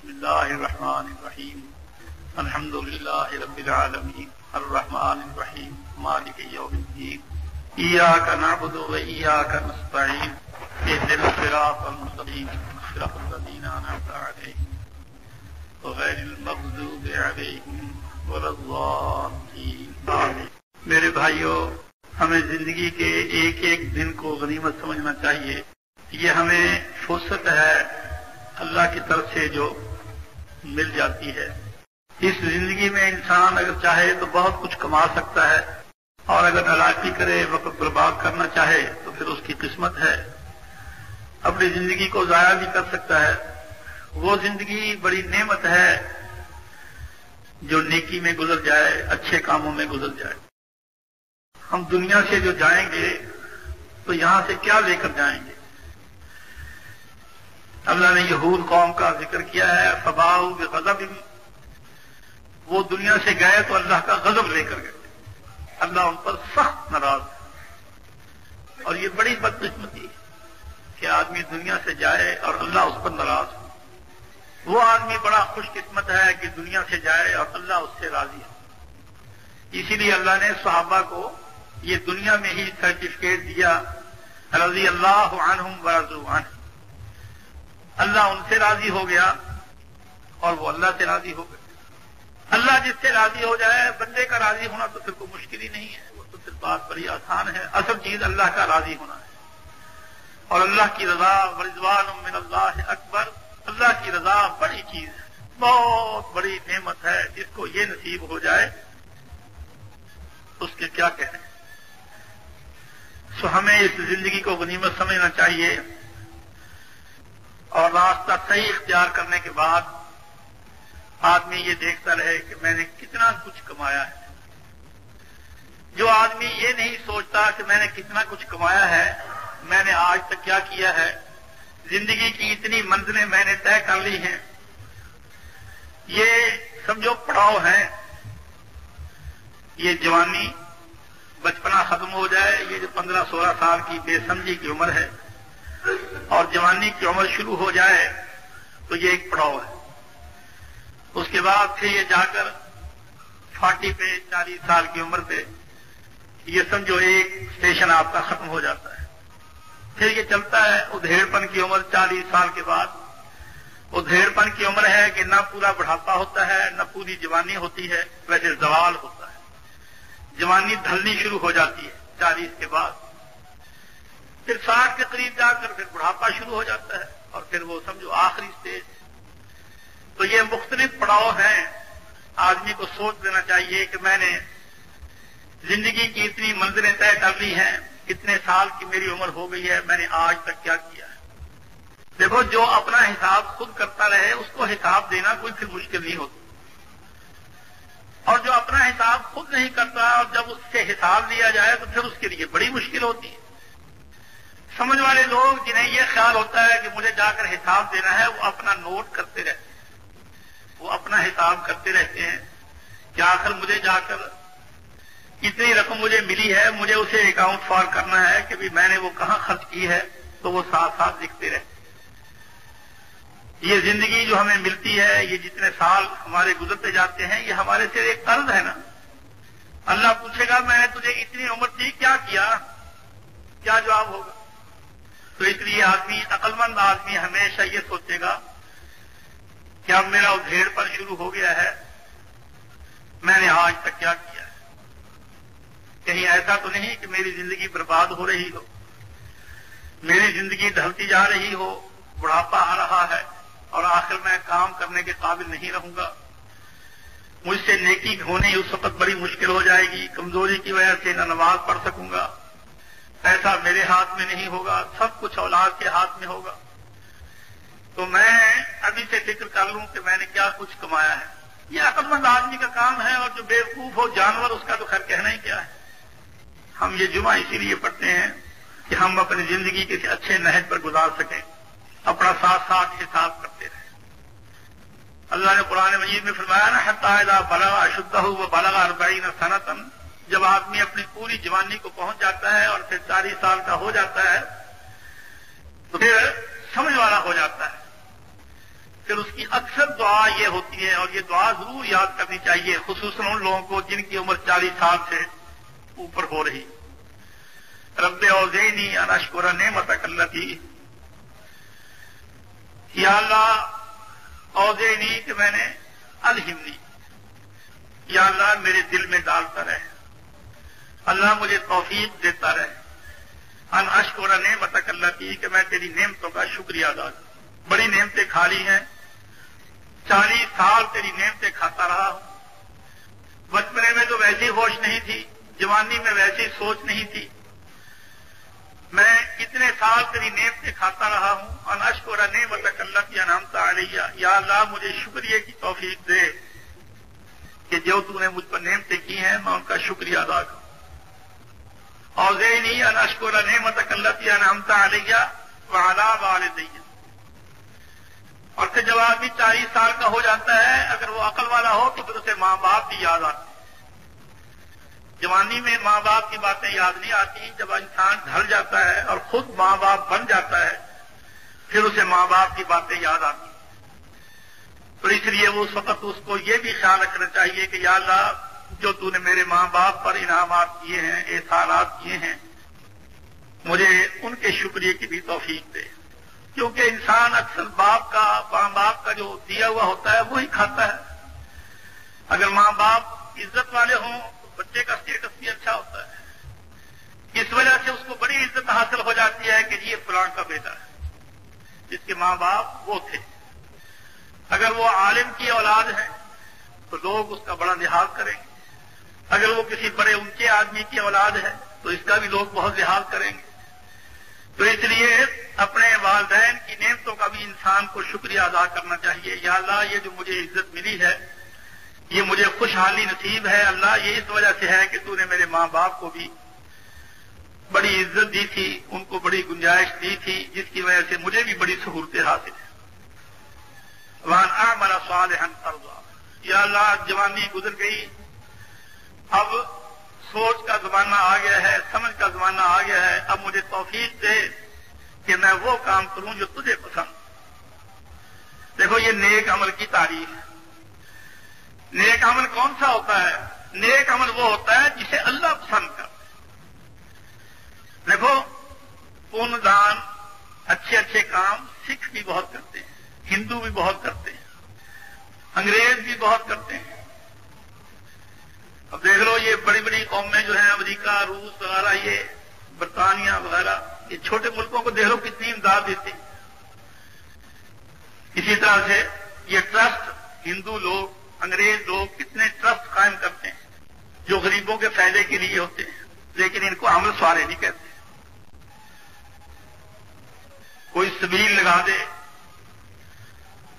بسم اللہ الرحمن الرحیم الحمد للہ رب العالمین الرحمن الرحیم مالک یوم الدین ایاک نعبد و ایاک نستعین اهدنا الصراط المستقیم صراط الذین انعمت علیہم غیر المغضوب علیہم ولا الضالین آمین۔ میرے بھائیو، ہمیں زندگی کے ایک ایک دن کو غنیمت سمجھنا چاہیے۔ یہ ہمیں فرصت ہے اللہ کی طرف سے جو مل جاتی ہے۔ اس زندگی میں انسان اگر چاہے تو بہت کچھ کما سکتا ہے، اور اگر نالاکی کرے، وقت برباد کرنا چاہے تو پھر اس کی قسمت ہے، اپنی زندگی کو ضائع بھی کر سکتا ہے۔ وہ زندگی بڑی نعمت ہے جو نیکی میں گزر جائے، اچھے کاموں میں گزر جائے۔ ہم دنیا سے جو جائیں گے تو یہاں سے کیا لے کر جائیں گے؟ اللہ نے یہود قوم کا ذکر کیا ہے، فباؤ بغضب، وہ دنیا سے گئے تو اللہ کا غضب لے کر گئے، اللہ ان پر سخت ناراض ہے۔ اور یہ بڑی بدقسمتی ہے کہ آدمی دنیا سے جائے اور اللہ اس پر ناراض ہو۔ وہ آدمی بڑا خوش قسمت ہے کہ دنیا سے جائے اور اللہ اس سے راضی ہے۔ اسی لیے اللہ نے صحابہ کو یہ دنیا میں ہی سرٹیفکیٹ دیا، رضی اللہ عنہم ورضوا عنہ، اللہ ان سے راضی ہو گیا اور وہ اللہ سے راضی ہو گئے۔ اللہ جس سے راضی ہو جائے، بندے کا راضی ہونا تو پھر کوئی مشکل ہی نہیں ہے، وہ تو پھر بات بڑی آسان ہے۔ اصل چیز اللہ کا راضی ہونا ہے، اور اللہ کی رضا ورضوان من اللہ اکبر، اللہ کی رضا بڑی چیز ہے، بہت بڑی نعمت ہے۔ جس کو یہ نصیب ہو جائے اس کے کیا کہنے۔ سو ہمیں اس زندگی کو غنیمت سمجھنا چاہیے، اور راستہ صحیح اختیار کرنے کے بعد آدمی یہ دیکھتا رہے کہ میں نے کتنا کچھ کمایا ہے۔ جو آدمی یہ نہیں سوچتا کہ میں نے کتنا کچھ کمایا ہے، میں نے آج تک کیا کیا ہے، زندگی کی اتنی منزلیں میں نے طے کر لی ہیں، یہ سمجھو پڑاؤ ہیں۔ یہ جوانی، بچپنا ختم ہو جائے، یہ جو 15-16 سال کی بے سمجھی کی عمر ہے، اور جوانی کی عمر شروع ہو جائے تو یہ ایک پڑاؤ ہے۔ اس کے بعد پھر یہ جا کر 40 پہ، 40 سال کی عمر پہ یہ سمجھو ایک اسٹیشن آپ کا ختم ہو جاتا ہے۔ پھر یہ چلتا ہے ادھیڑ پن کی عمر، 40 سال کے بعد ادھیڑ پن کی عمر ہے کہ نہ پورا بڑھاپا ہوتا ہے، نہ پوری جوانی ہوتی ہے، ویسے زوال ہوتا ہے، جوانی ڈھلنی شروع ہو جاتی ہے 40 کے بعد۔ پھر 60 کے قریب جا کر پھر بڑھاپا شروع ہو جاتا ہے، اور پھر وہ سمجھو آخری سٹیج۔ تو یہ مختلف پڑاؤ ہیں۔ آدمی کو سوچ لینا چاہیے کہ میں نے زندگی کی اتنی منزلیں طے کر لی ہیں، کتنے سال کی میری عمر ہو گئی ہے، میں نے آج تک کیا کیا ہے۔ دیکھو، جو اپنا حساب خود کرتا رہے اس کو حساب دینا کوئی پھر مشکل نہیں ہوتا، اور جو اپنا حساب خود نہیں کرتا اور جب اس سے حساب لیا جائے تو پھر اس کے لیے بڑی مشکل ہوتی ہے۔ سمجھ والے لوگ جنہیں یہ خیال ہوتا ہے کہ مجھے جا کر حساب دینا ہے، وہ اپنا نوٹ کرتے رہتے ہیں، وہ اپنا حساب کرتے رہتے ہیں کہ آخر مجھے جا کر اتنی رقم مجھے ملی ہے، مجھے اسے اکاؤنٹ فار کرنا ہے کہ بھی میں نے وہ کہاں خرچ کی ہے، تو وہ ساتھ ساتھ لکھتے رہتے ہیں۔ یہ زندگی جو ہمیں ملتی ہے، یہ جتنے سال ہمارے گزرتے جاتے ہیں، یہ ہمارے سے ایک قرض ہے نا۔ اللہ پوچھے گا میں نے تجھے اتنی عمر دی، کیا کیا؟ کیا جواب ہوگا؟ تو اس لیے آدمی، عقل مند آدمی ہمیشہ یہ سوچے گا کہ اب میرا ادھیڑ پر شروع ہو گیا ہے، میں نے آج تک کیا کیا ہے۔ کہیں ایسا تو نہیں کہ میری زندگی برباد ہو رہی ہو، میری زندگی ڈھلتی جا رہی ہو، بڑھاپا آ رہا ہے اور آخر میں کام کرنے کے قابل نہیں رہوں گا، مجھ سے نیکی ہونی اس وقت بڑی مشکل ہو جائے گی، کمزوری کی وجہ سے نہ نماز پڑھ سکوں گا، ایسا میرے ہاتھ میں نہیں ہوگا، سب کچھ اولاد کے ہاتھ میں ہوگا۔ تو میں ابھی سے فکر کر لوں کہ میں نے کیا کچھ کمایا ہے۔ یہ عقل مند آدمی کا کام ہے، اور جو بیوقوف ہو جانور اس کا تو خیر کہنا ہی کیا ہے۔ ہم یہ جمعہ اسی لیے پڑھتے ہیں کہ ہم اپنی زندگی کے اچھے نہج پر گزار سکیں، اپنا ساتھ ساتھ حساب کرتے رہیں۔ اللہ نے قرآن مجید میں فرمایا نا، حتی اذا بلغ اشدہ وبلغ 40 سنۃ، جب آدمی اپنی پوری جوانی کو پہنچ جاتا ہے اور پھر 40 سال کا ہو جاتا ہے تو پھر سمجھ والا ہو جاتا ہے، پھر اس کی اکثر دعا یہ ہوتی ہے، اور یہ دعا ضرور یاد کرنی چاہیے، خصوصاً ان لوگوں کو جن کی عمر 40 سال سے اوپر ہو رہی. رب اوزعنی ان اشکر نعمتک التی، یا اللہ اوزعنی کہ میں نے الہمنی، یا اللہ میرے دل میں ڈالتا رہے، اللہ مجھے توفیق دیتا رہے، ان اشکر نعمتک التی کہ میں تیری نعمتوں کا شکریہ ادا کروں. بڑی نعمتیں کھا لی ہیں، 40 سال تیری نعمتیں کھاتا رہا ہوں. بچپنے میں تو ویسی ہوش نہیں تھی، جوانی میں ویسی سوچ نہیں تھی، میں اتنے سال تیری نعمتیں کھاتا رہا ہوں. ان اشکر نعمتک التی انعمت علیہ، یا اللہ مجھے شکریہ کی توفیق دے کہ جو تو نے مجھ پر نعمتیں کی ہیں میں ان کا شکریہ ادا کروں. اوزعنی ان اشکر نعمتک التی انعمت علیہ وعلی والدی. اور پھر جب آدمی 40 سال کا ہو جاتا ہے، اگر وہ عقل والا ہو تو پھر اسے ماں باپ بھی یاد آتے ہیں. جوانی میں ماں باپ کی باتیں یاد نہیں آتی، جب انسان ڈھل جاتا ہے اور خود ماں باپ بن جاتا ہے پھر اسے ماں باپ کی باتیں یاد آتی ہیں. تو اس لیے وہ اس وقت اس کو یہ بھی خیال رکھنا چاہیے کہ یا اللہ جو تو نے میرے ماں باپ پر انعامات کیے ہیں، احسانات کیے ہیں، مجھے ان کے شکریہ کی بھی توفیق دے. کیونکہ انسان اکثر ماں باپ کا جو دیا ہوا ہوتا ہے وہی کھاتا ہے. اگر ماں باپ عزت والے ہوں تو بچے کا اسٹیٹس بھی اچھا ہوتا ہے. اس وجہ سے اس کو بڑی عزت حاصل ہو جاتی ہے کہ یہ فلاں کا بیٹا ہے، جس کے ماں باپ وہ تھے. اگر وہ عالم کی اولاد ہے تو لوگ اس کا بڑا لحاظ کریں گے. اگر وہ کسی بڑے اونچے آدمی کی اولاد ہے تو اس کا بھی لوگ بہت لحاظ کریں گے. تو اس لیے اپنے والدین کی نعمتوں کا بھی انسان کو شکریہ ادا کرنا چاہیے. یا اللہ یہ جو مجھے عزت ملی ہے، یہ مجھے خوشحالی نصیب ہے، اللہ یہ اس وجہ سے ہے کہ تو نے میرے ماں باپ کو بھی بڑی عزت دی تھی، ان کو بڑی گنجائش دی تھی، جس کی وجہ سے مجھے بھی بڑی سہولتیں حاصل ہیں. وان اعمل صالحا ترضى. یا اللہ جوانی گزر گئی، اب سوچ کا زمانہ آ گیا ہے، سمجھ کا زمانہ آ گیا ہے، اب مجھے توفیق دے کہ میں وہ کام کروں جو تجھے پسند. دیکھو یہ نیک عمل کی تعریف ہے. نیک عمل کون سا ہوتا ہے؟ نیک عمل وہ ہوتا ہے جسے اللہ پسند کرتا ہے. دیکھو پون دان، اچھے اچھے کام سکھ بھی بہت کرتے ہیں، ہندو بھی بہت کرتے ہیں، انگریز بھی بہت کرتے ہیں. اب دیکھ لو یہ بڑی بڑی قومیں جو ہیں، امریکہ، روس وغیرہ، یہ برطانیہ وغیرہ، یہ چھوٹے ملکوں کو دیکھ لو کتنی امداد دیتے ہیں. اسی طرح سے یہ ٹرسٹ، ہندو لوگ، انگریز لوگ کتنے ٹرسٹ قائم کرتے ہیں جو غریبوں کے فائدے کے لیے ہوتے ہیں، لیکن ان کو عمل صالح نہیں کہتے. کوئی سبیل لگا دے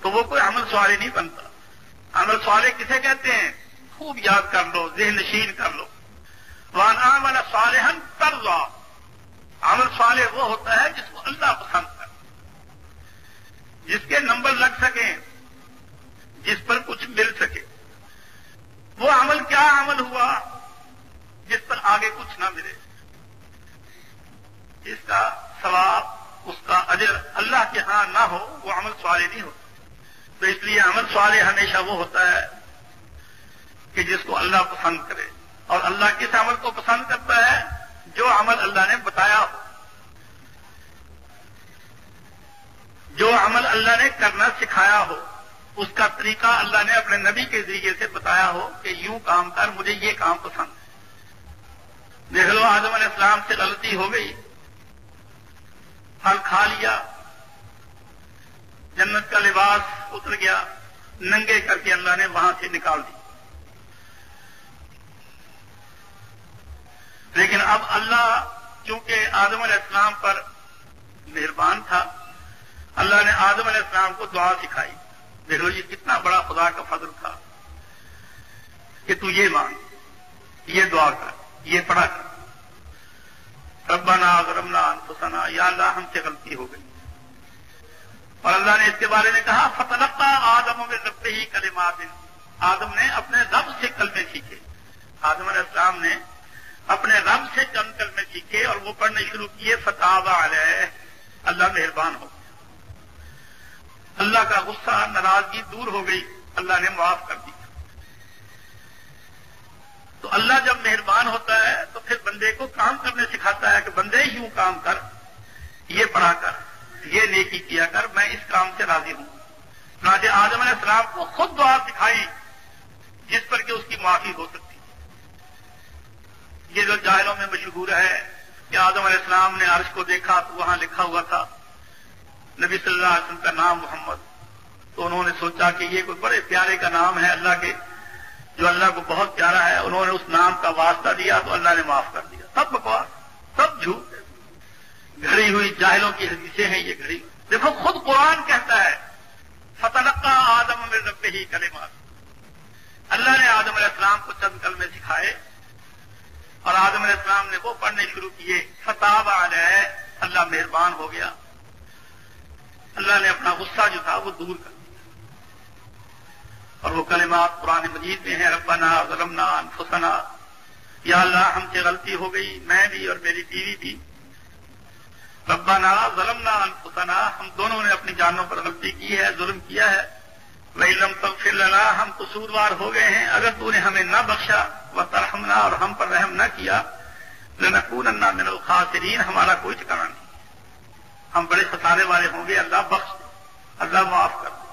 تو وہ کوئی عمل صالح نہیں بنتا. عمل صالح کسے کہتے ہیں؟ خوب یاد کر لو، ذہن نشین کر لو. وان عمل صالحا ترضى. عمل صالح وہ ہوتا ہے جس کو اللہ پسند کرے، جس کے نمبر لگ سکیں، جس پر کچھ مل سکے. وہ عمل کیا عمل ہوا جس پر آگے کچھ نہ ملے، جس کا ثواب، اس کا اجر اللہ کے ہاں نہ ہو، وہ عمل صالح نہیں ہوتا. تو اس لیے عمل صالح ہمیشہ وہ ہوتا ہے کہ جس کو اللہ پسند کرے. اور اللہ کس عمل کو پسند کرتا ہے؟ جو عمل اللہ نے بتایا ہو، جو عمل اللہ نے کرنا سکھایا ہو، اس کا طریقہ اللہ نے اپنے نبی کے ذریعے سے بتایا ہو کہ یوں کام کر، مجھے یہ کام پسند ہے. دیکھ لو آدم علیہ السلام سے غلطی ہو گئی، پھل کھا لیا، جنت کا لباس اتر گیا، ننگے کر کے اللہ نے وہاں سے نکال دی. لیکن اب اللہ چونکہ آدم علیہ السلام پر مہربان تھا، اللہ نے آدم علیہ السلام کو دعا سکھائی. دیکھ لو یہ کتنا بڑا خدا کا فضل تھا کہ تو یہ مانگ، یہ دعا کر، یہ پڑھا کر. ربنا ظلمنا انفسنا، یا اللہ ہم سے غلطی ہو گئی. اور اللہ نے اس کے بارے میں کہا فتلقى آدم من ربه کلمات. آدم نے اپنے رب سے کلمے سیکھے. آدم علیہ السلام نے اپنے رب سے چند کلمے سیکھے اور وہ پڑھنے شروع کیے. فتاب علیہ، اللہ مہربان ہو. اللہ کا غصہ ناراضگی دور ہو گئی، اللہ نے معاف کر دیا۔ تو اللہ جب مہربان ہوتا ہے تو پھر بندے کو کام کرنے سکھاتا ہے کہ بندے یوں کام کر، یہ پڑھا کر، یہ نیکی کیا کر، میں اس کام سے راضی ہوں۔ چنانچہ آدم علیہ السلام کو خود دعا سکھائی جس پر کہ اس کی معافی ہو سکتی۔ یہ جو جاہلوں میں مشہور ہے کہ آدم علیہ السلام نے عرش کو دیکھا تو وہاں لکھا ہوا تھا نبی صلی اللہ علیہ وسلم کا نام محمد، تو انہوں نے سوچا کہ یہ کوئی بڑے پیارے کا نام ہے اللہ کے، جو اللہ کو بہت پیارا ہے، انہوں نے اس نام کا واسطہ دیا تو اللہ نے معاف کر دیا۔ سب بکواس، سب جھوٹ، گھڑی ہوئی جاہلوں کی حدیثیں ہیں یہ گھڑی۔ دیکھو خود قرآن کہتا ہے فتلقى آدم من ربہ کلمات، اللہ نے آدم علیہ السلام کو چند کلمے سکھائے اور آدم علیہ السلام نے وہ پڑھنے شروع کیے، فتاب علیہ، اللہ مہربان ہو گیا، اللہ نے اپنا غصہ جو تھا وہ دور کر دیا۔ اور وہ کلمات قرآن مجید میں ہیں، ربنا ظلمنا انفسنا، یا اللہ ہم سے غلطی ہو گئی، میں بھی اور میری بیوی بھی، ربنا ظلمنا انفسنا، ہم دونوں نے اپنی جانوں پر غلطی کی ہے، ظلم کیا ہے، وَإِن لَّمْ تَغْفِرْ لَنَا، ہم قصوروار ہو گئے ہیں، اگر تو نے ہمیں نہ بخشا، وَتَرْحَمْنَا، اور ہم پر رحم نہ کیا، لَنَكُونَنَّ مِنَ الْخَاسِرِينَ، ہمارا کوئی ٹھکانہ نہیں، ہم بڑے خسارے والے ہوں گے، اللہ بخش دے، اللہ معاف کر دے۔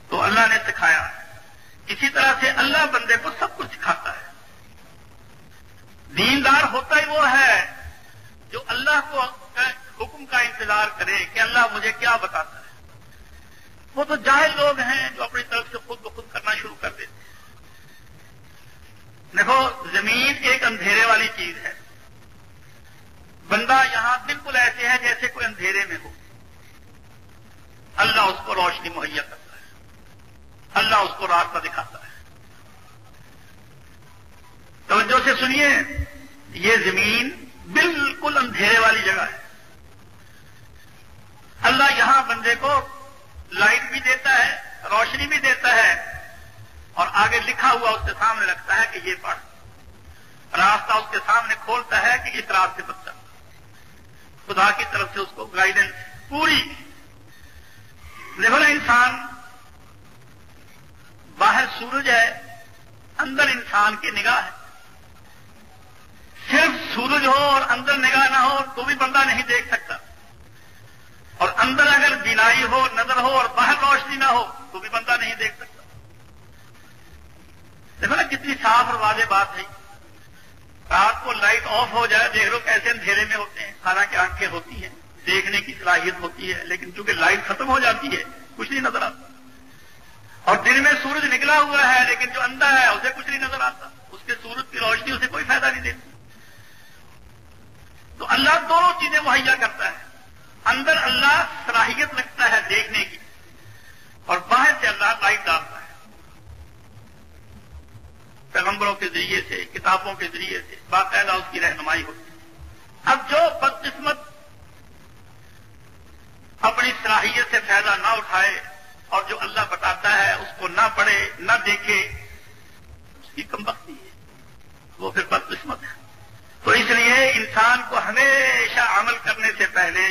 تو اللہ نے سکھایا۔ اسی طرح سے اللہ بندے کو سب کچھ سکھاتا ہے۔ دیندار ہوتا ہی وہ ہے جو اللہ کو حکم کا انتظار کرے کہ اللہ مجھے کیا بتاتا ہے۔ وہ تو جاہل لوگ ہیں جو اپنی طرف سے خود بخود کرنا شروع کر دیتے ہیں۔ دیکھو زمین ایک اندھیرے والی چیز ہے، بندہ یہاں بالکل ایسے ہے جیسے کوئی اندھیرے میں ہو، اللہ اس کو روشنی مہیا کرتا ہے، اللہ اس کو راستہ دکھاتا ہے۔ توجہ سے سنیے، یہ زمین بالکل اندھیرے والی جگہ ہے، اللہ یہاں بندے کو لائٹ بھی دیتا ہے، روشنی بھی دیتا ہے، اور آگے لکھا ہوا اس کے سامنے رکھتا ہے کہ یہ پڑھ، راستہ اس کے سامنے کھولتا ہے کہ اس راستے پر چل، خدا کی طرف سے اس کو گائیڈنس پوری۔ دیکھو نا، انسان باہر سورج ہے، اندر انسان کی نگاہ ہے، صرف سورج ہو اور اندر نگاہ نہ ہو تو بھی بندہ نہیں دیکھ سکتا، اور اندر اگر بینائی ہو، نظر ہو، اور باہر روشنی نہ ہو تو بھی بندہ نہیں دیکھ سکتا۔ دیکھو نا کتنی صاف اور واضح بات ہے۔ رات کو لائٹ آف ہو جائے، دیکھ لو کیسے اندھیرے میں ہوتے ہیں، حالانکہ آنکھیں ہوتی ہیں، دیکھنے کی صلاحیت ہوتی ہے، لیکن چونکہ لائٹ ختم ہو جاتی ہے کچھ نہیں نظر آتا۔ اور دن میں سورج نکلا ہوا ہے لیکن جو اندھا ہے اسے کچھ نہیں نظر آتا، اس کے سورج کی روشنی اسے کوئی فائدہ نہیں دیتی۔ تو اللہ دونوں چیزیں مہیا کرتا ہے، اندر اللہ صلاحیت رکھتا ہے دیکھنے کی، اور باہر سے اللہ لائٹ ڈالتا ہے، پیغمبروں کے ذریعے سے، کتابوں کے ذریعے سے باقاعدہ اس کی رہنمائی ہوتی ہے۔ اب جو بدقسمت اپنی صلاحیت سے فائدہ نہ اٹھائے اور جو اللہ بتاتا ہے اس کو نہ پڑھے نہ دیکھے، اس کی کمبختی ہے، وہ پھر بدقسمت ہے۔ تو اس لیے انسان کو ہمیشہ عمل کرنے سے پہلے،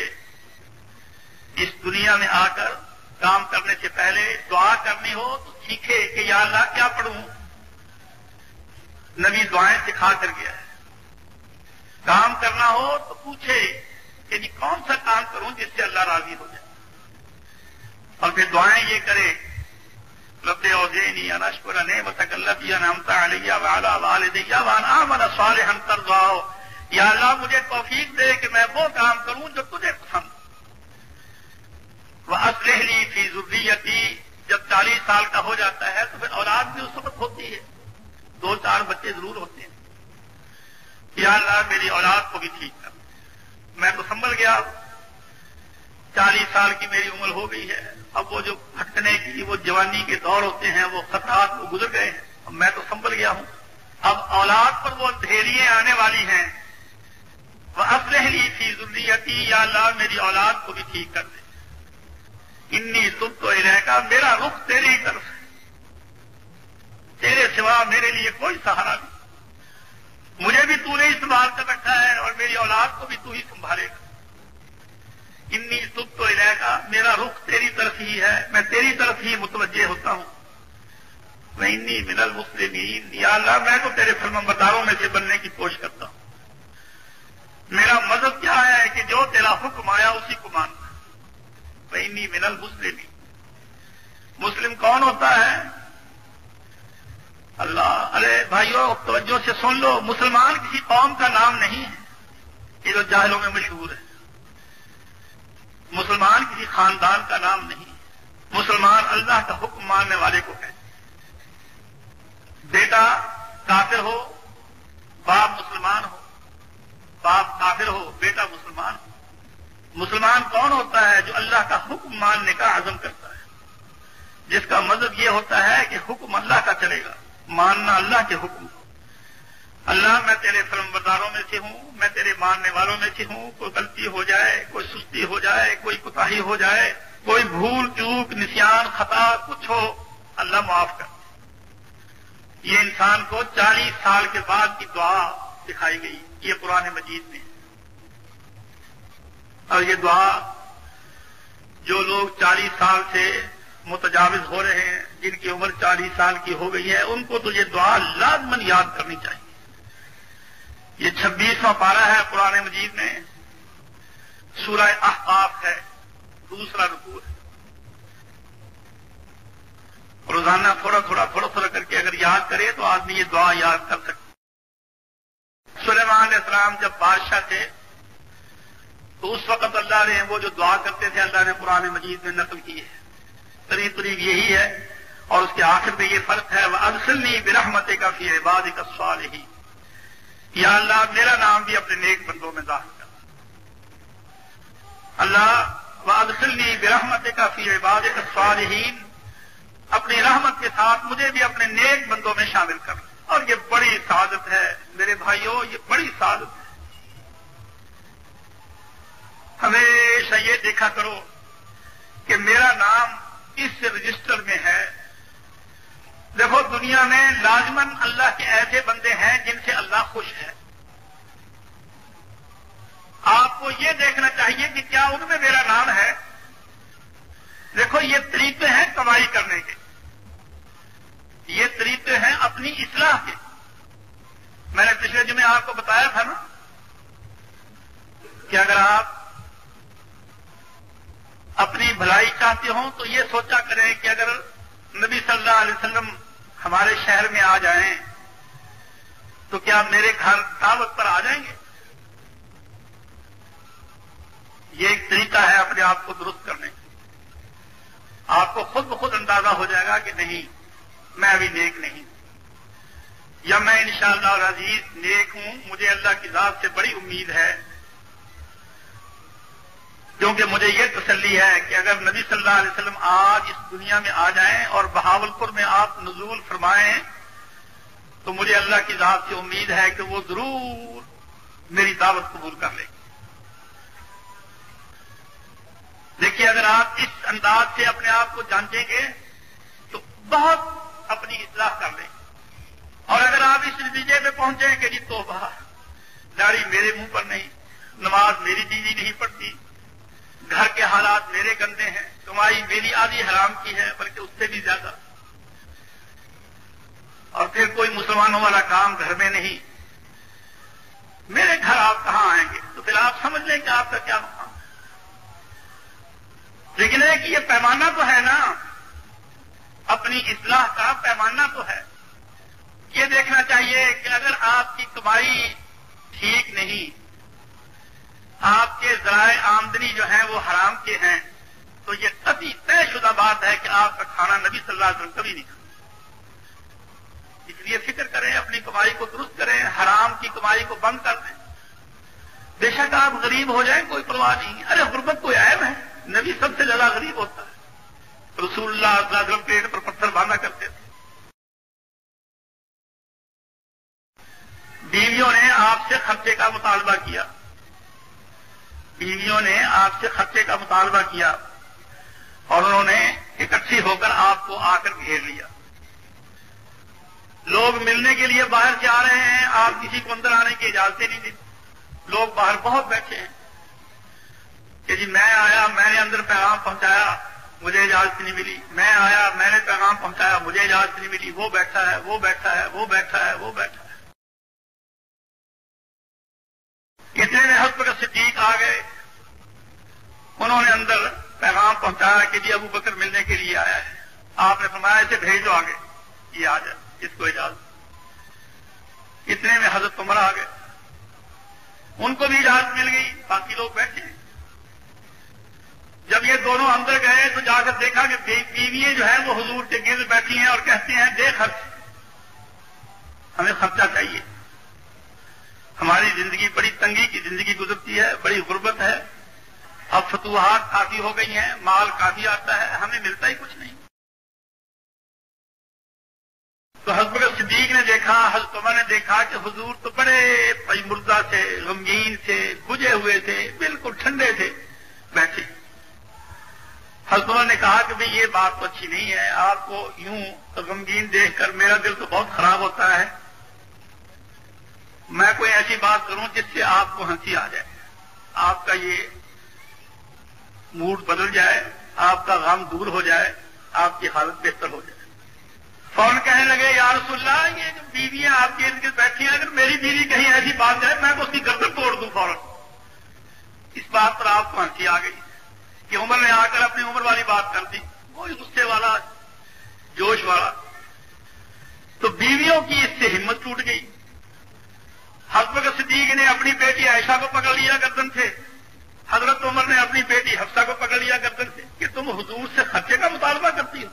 اس دنیا میں آ کر کام کرنے سے پہلے دعا کرنی ہو تو سیکھے کہ یا اللہ کیا پڑھوں۔ نبی دعائیں سکھا کر گیا ہے۔ کام کرنا ہو تو پوچھے کہ جی کون سا کام کروں جس سے اللہ راضی ہو جائے، اور پھر دعائیں یہ کرے، رب اوزعنی ان اشکر نعمتک التی انعمت علی وعلی والدی وان اعمل صالحا ترضاه، یا اللہ مجھے توفیق دے کہ میں وہ کام کروں جو تجھے پسند۔ وَأَصْلِحْ لِي فِي ذُرِّيَّتِي، جب 40 سال کا ہو جاتا ہے تو پھر اولاد بھی اس وقت ہوتی ہے، 2-4 بچے ضرور ہوتے ہیں، یا اللہ میری اولاد کو بھی ٹھیک کر، میں تو سنبھل گیا، 40 سال کی میری عمر ہو گئی ہے، اب وہ جو بھٹکنے کی، وہ جوانی کے دور ہوتے ہیں، وہ خطرات وہ گزر گئے ہیں، اب میں تو سنبھل گیا ہوں، اب اولاد پر وہ اندھیریاں آنے والی ہیں۔ وَأَصْلِحْ لِي فِي ذُرِّيَّتِي، یا اللہ میری اولاد کو بھی ٹھیک کر دے۔ انی تبت الیک، میرا رخ تیری ہی طرف ہے، تیرے سوا میرے لیے کوئی سہارا نہیں، مجھے بھی تو نے ہی سنبھال کر رکھا ہے اور میری اولاد کو بھی تو ہی سنبھالے گا۔ انی تبت الیک، میرا رخ تیری طرف ہی ہے، میں تیری طرف ہی متوجہ ہوتا ہوں. وانی من المسلمین، یا اللہ میں تو تیرے فرمانبرداروں میں سے بننے کی کوشش کرتا ہوں. میرا مذہب کیا ہے کہ جو تیرا حکم آیا اسی کو ماننا. وانی من المسلمین. مسلم کون ہوتا ہے؟ اللہ، ارے بھائیو توجہ سے سن لو، مسلمان کسی قوم کا نام نہیں ہے، یہ تو جاہلوں میں مشہور ہے. مسلمان کسی خاندان کا نام نہیں ہے. مسلمان اللہ کا حکم ماننے والے کو کہتے ہیں. بیٹا کافر ہو، باپ مسلمان ہو، باپ کافر ہو، بیٹا مسلمان ہو. مسلمان کون ہوتا ہے؟ جو اللہ کا حکم ماننے کا عزم کرتا ہے، جس کا مطلب یہ ہوتا ہے کہ حکم اللہ کا چلے گا، ماننا اللہ کے حکم. اللہ میں تیرے فرمانبرداروں میں سے ہوں، میں تیرے ماننے والوں میں سے ہوں. کوئی غلطی ہو جائے، کوئی سستی ہو جائے، کوئی کوتاہی ہو جائے، کوئی بھول چوک نسیان خطا کچھ ہو، اللہ معاف کر. یہ انسان کو 40 سال کے بعد کی دعا دکھائی گئی، یہ قرآن مجید میں. اور یہ دعا جو لوگ 40 سال سے متجاوز ہو رہے ہیں، جن کی عمر 40 سال کی ہو گئی ہے، ان کو تو یہ دعا لازماً یاد کرنی چاہیے. یہ 26واں پارہ ہے قرآن مجید میں، سورہ احقاف ہے، دوسرا رکوع ہے. روزانہ تھوڑا تھوڑا کر کے اگر یاد کرے تو آدمی یہ دعا یاد کر سکتا. سلیمان علیہ السلام جب بادشاہ تھے تو اس وقت اللہ نے وہ جو دعا کرتے تھے اللہ نے قرآن مجید میں نقل کی ہے. قریب یہی ہے، اور اس کے آخر میں یہ فرق ہے، وَأَدْخِلْنِي بِرَحْمَتِكَ فِي عِبَادِكَ الصَّالِحِينَ. یا اللہ میرا نام بھی اپنے نیک بندوں میں داخل کر. اللہ وَأَدْخِلْنِي بِرَحْمَتِكَ فِي عِبَادِكَ الصَّالِحِينَ، اپنی رحمت کے ساتھ مجھے بھی اپنے نیک بندوں میں شامل کر. اور یہ بڑی سعادت ہے میرے بھائیوں، یہ بڑی سعادت ہے. ہمیشہ یہ دیکھا کرو کہ میرا نام اس رجسٹر میں ہے. دیکھو دنیا میں لازماً اللہ کے ایسے بندے ہیں جن سے اللہ خوش ہے. آپ کو یہ دیکھنا چاہیے کہ کیا ان میں میرا نام ہے. دیکھو یہ طریقے ہیں کمائی کرنے کے، یہ طریقے ہیں اپنی اصلاح کے. میں نے پچھلے جمعے آپ کو بتایا تھا نا کہ اگر آپ اپنی بھلائی چاہتے ہوں تو یہ سوچا کریں کہ اگر نبی صلی اللہ علیہ وسلم ہمارے شہر میں آ جائیں تو کیا میرے گھر دعوت پر آ جائیں گے. یہ ایک طریقہ ہے اپنے آپ کو درست کرنے کا. آپ کو خود بخود اندازہ ہو جائے گا کہ نہیں میں ابھی نیک نہیں، یا میں انشاءاللہ العزیز نیک ہوں. مجھے اللہ کی ذات سے بڑی امید ہے، کیونکہ مجھے یہ تسلی ہے کہ اگر نبی صلی اللہ علیہ وسلم آج اس دنیا میں آ جائیں اور بہاولپور میں آپ نزول فرمائیں تو مجھے اللہ کی ذات سے امید ہے کہ وہ ضرور میری دعوت قبول کر لیں گے. دیکھیے اگر آپ اس انداز سے اپنے آپ کو جانچیں گے تو بہت اپنی اصلاح کر لیں گے. اور اگر آپ اس نتیجے پہ پہنچیں کہ جی توبہ، داڑھی میرے منہ پر نہیں، نماز میری بیوی نہیں پڑھتی، گھر کے حالات میرے گندے ہیں، کمائی میری آدھی حرام کی ہے بلکہ اس سے بھی زیادہ، اور پھر کوئی مسلمانوں والا کام گھر میں نہیں، میرے گھر آپ کہاں آئیں گے؟ تو پھر آپ سمجھ لیں کہ آپ کا کیا مقام ہے. لیکن ہے کہ یہ پیمانہ تو ہے نا، اپنی اصلاح کا پیمانہ تو ہے. یہ دیکھنا چاہیے کہ اگر آپ کی کمائی ٹھیک نہیں، آپ کے ذرائع آمدنی جو ہیں وہ حرام کے ہیں، تو یہ قطعی طے شدہ بات ہے کہ آپ کا کھانا نبی صلی اللہ علیہ وسلم کبھی نہیں کھاتا. اس لیے فکر کریں، اپنی کمائی کو درست کریں، حرام کی کمائی کو بند کر دیں. بے شک آپ غریب ہو جائیں کوئی پرواہ نہیں. ارے غربت کوئی عیب ہے؟ نبی سب سے زیادہ غریب ہوتا ہے. رسول اللہ صلی اللہ علیہ وسلم پیٹ پر پتھر باندھا کرتے تھے. بیویوں نے آپ سے خرچے کا مطالبہ کیا، بیویوں نے آپ سے خرچے کا مطالبہ کیا اور انہوں نے اکٹھی ہو کر آپ کو آ کر گھیر لیا. لوگ ملنے کے لیے باہر سے آ رہے ہیں، آپ کسی کو اندر آنے کی اجازت نہیں دیتے. لوگ باہر بہت بیٹھے ہیں. کہ جی میں آیا، میں نے اندر پیغام پہنچایا، مجھے اجازت نہیں ملی، میں آیا، میں نے پیغام پہنچایا، مجھے اجازت نہیں ملی، وہ بیٹھا ہے، وہ بیٹھا ہے، وہ بیٹھا ہے، وہ بیٹھا ہے۔ اتنے میں حضرت بکر صدیق آ گئے، انہوں نے اندر پیغام پہنچایا کہ جی ابو بکر ملنے کے لیے آیا ہے۔ آپ نے فرمایا اسے بھیج دو آگے، یہ آ جائے، اس کو اجازت۔ اتنے میں حضرت عمر آ گئے، ان کو بھی اجازت مل گئی، باقی لوگ بیٹھے ہیں۔ جب یہ دونوں اندر گئے تو جا کر دیکھا کہ بیوییں جو ہیں وہ حضور کے گرد بیٹھی ہیں اور کہتی ہیں دے خرچ، ہمیں خرچہ چاہیے، ہماری زندگی بڑی تنگی کی زندگی گزرتی ہے، بڑی غربت ہے، اب فتوحات کافی ہو گئی ہیں، مال کافی آتا ہے، ہمیں ملتا ہی کچھ نہیں۔ تو حضرت صدیق نے دیکھا، حضرت عمر نے دیکھا کہ حضور تو بڑے مردہ تھے، غمگین تھے، بجھے ہوئے تھے، بالکل ٹھنڈے تھے بیٹھے۔ حضرت عمر نے کہا کہ بھئی یہ بات تو اچھی نہیں ہے، آپ کو یوں غمگین دیکھ کر میرا دل تو بہت خراب ہوتا ہے، میں کوئی ایسی بات کروں جس سے آپ کو ہنسی آ جائے، آپ کا یہ موڈ بدل جائے، آپ کا غم دور ہو جائے، آپ کی حالت بہتر ہو جائے۔ فوراً کہنے لگے یا رسول اللہ یہ جو بیویاں آپ کے ارد گرد بیٹھی ہیں، اگر میری بیوی کہیں ایسی بات جائے میں تو اس کی گردن توڑ دوں فوراً۔ اس بات پر آپ کو ہنسی آ گئی کہ عمر نے آ کر اپنی عمر والی بات کر دی، وہی غصے والا، جوش والا۔ تو بیویوں کی اس سے ہمت ٹوٹ گئی۔ حضرت صدیق نے اپنی بیٹی عائشہ کو پکڑ لیا گردن سے، حضرت عمر نے اپنی بیٹی حفصہ کو پکڑ لیا گردن سے کہ تم حضور سے خرچے کا مطالبہ کرتی ہو۔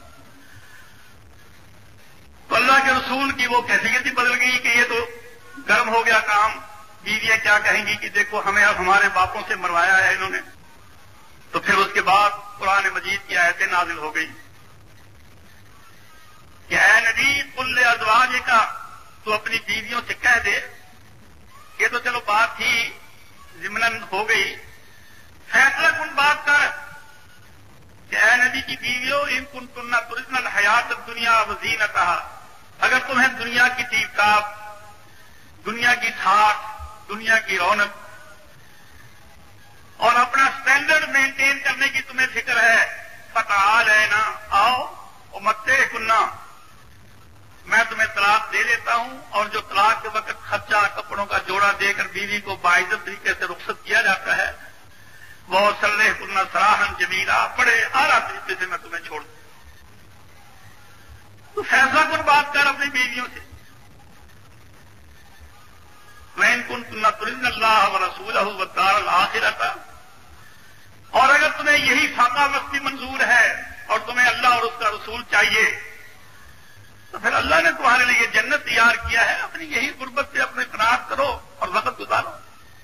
تو اللہ کے رسول کی وہ کیفیت ہی بدل گئی کہ یہ تو گرم ہو گیا کام، بیویاں کیا کہیں گی کہ دیکھو ہمیں اب ہمارے باپوں سے مروایا ہے انہوں نے۔ تو پھر اس کے بعد قرآن مجید کی آیتیں نازل ہو گئی کہ اے نبی قل لازواجک کا، تو اپنی بیویوں سے کہہ دے، یہ تو چلو بات ہی ضمناً ہو گئی، فیصلہ کن بات کر کہ اے نبی کی بیویوں ان کنتن تردن الحیات الدنیا وزینتہا، اگر تمہیں دنیا کی ٹیپ ٹاپ، دنیا کی ٹھاٹ، دنیا کی رونق اور اپنا سٹینڈرڈ مینٹین کرنے کی تمہیں فکر ہے، فتعالینا، آؤ امتعکن، میں تمہیں طلاق دے دیتا ہوں، اور جو طلاق کے وقت خرچہ کپڑوں کا جوڑا دے کر بیوی کو باعزت طریقے سے رخصت کیا جاتا ہے، وہ سرحکن سراحن جمیلا، بڑے اعلیٰ طریقے سے میں تمہیں چھوڑ دوں۔ تو فیصلہ کن بات کر اپنی بیویوں سے، وَإِن كُنتُنَّ تُرِدْنَ اللَّهَ وَرَسُولَهُ وَالدَّارَ الْآخِرَةَ، اور اگر تمہیں یہی فاقہ مستی منظور ہے اور تمہیں اللہ اور اس کا رسول چاہیے، تو پھر اللہ نے تمہارے لیے جنت تیار کیا ہے، اپنی یہی غربت سے اپنے قناعت کرو اور وقت گزارو،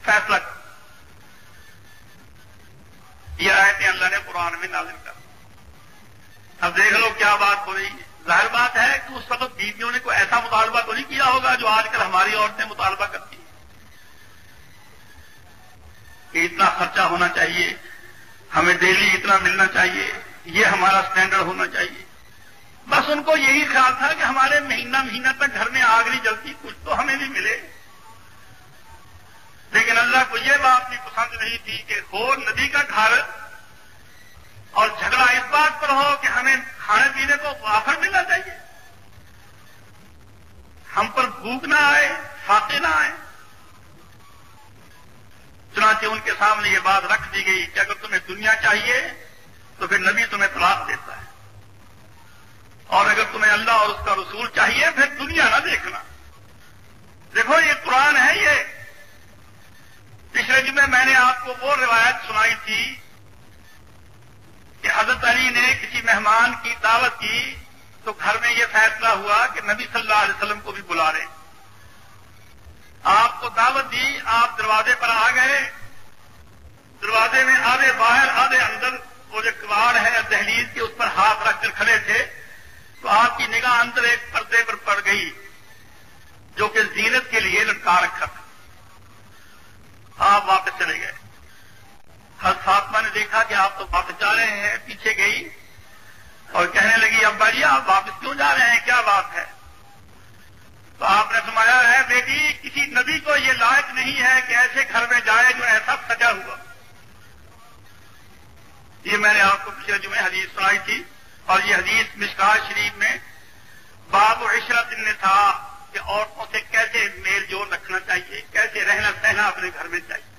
فیصلہ کرو۔ یہ آیتیں اللہ نے قرآن میں نازل کر۔ اب دیکھ لو کیا بات ہو رہی ہے۔ ظاہر بات ہے کہ اس وقت بیویوں نے کوئی ایسا مطالبہ تو نہیں کیا ہوگا جو آج کل ہماری عورتیں مطالبہ کرتی ہیں کہ اتنا خرچہ ہونا چاہیے، ہمیں ڈیلی اتنا ملنا چاہیے، یہ ہمارا سٹینڈرڈ ہونا چاہیے۔ بس ان کو یہی خیال تھا کہ ہمارے مہینہ تک گھر میں آگ نہیں جلتی، کچھ تو ہمیں بھی ملے۔ لیکن اللہ کو یہ بات بھی پسند نہیں تھی کہ ہو نبی کا گھر اور جھگڑا اس بات پر ہو کہ ہمیں کھانے پینے کو وافر ملنا چاہیے، ہم پر بھوک نہ آئے، فاقے نہ آئے۔ چنانچہ ان کے سامنے یہ بات رکھ دی گئی کہ اگر تمہیں دنیا چاہیے تو پھر نبی تمہیں طلاق دیتا ہے، اور اگر تمہیں اللہ اور اس کا رسول چاہیے پھر دنیا نہ دیکھنا۔ دیکھو یہ قرآن ہے۔ یہ پچھلے جمعے میں نے آپ کو وہ روایت سنائی تھی کہ حضرت علی نے کسی مہمان کی دعوت کی تو گھر میں یہ فیصلہ ہوا کہ نبی صلی اللہ علیہ وسلم کو بھی بلا لیں۔ آپ کو دعوت دی، آپ دروازے پر آ گئے، دروازے میں آدھے باہر آدھے اندر، وہ جو کواڑ ہے دہلیز کے اس پر ہاتھ رکھ کر کھڑے تھے، تو آپ کی نگاہ اندر ایک پردے پر پڑ گئی جو کہ زینت کے لیے لٹکا رکھا تھا۔ آپ واپس چلے گئے۔ حضرت فاطمہ نے دیکھا کہ آپ تو واپس جا رہے ہیں، پیچھے گئی اور کہنے لگی ابا جی آپ واپس کیوں جا رہے ہیں، کیا بات ہے؟ تو آپ نے فرمایا ہے بیٹی کسی نبی کو یہ لائق نہیں ہے کہ ایسے گھر میں جائے جو ایسا سجا ہوا۔ یہ میں نے آپ کو پچھلے جمعے حدیث سنائی تھی، اور یہ حدیث مشکات شریف میں باب عشرت النساء کہ عورتوں سے کیسے میل جول رکھنا چاہیے، کیسے رہنا سہنا اپنے گھر میں چاہیے.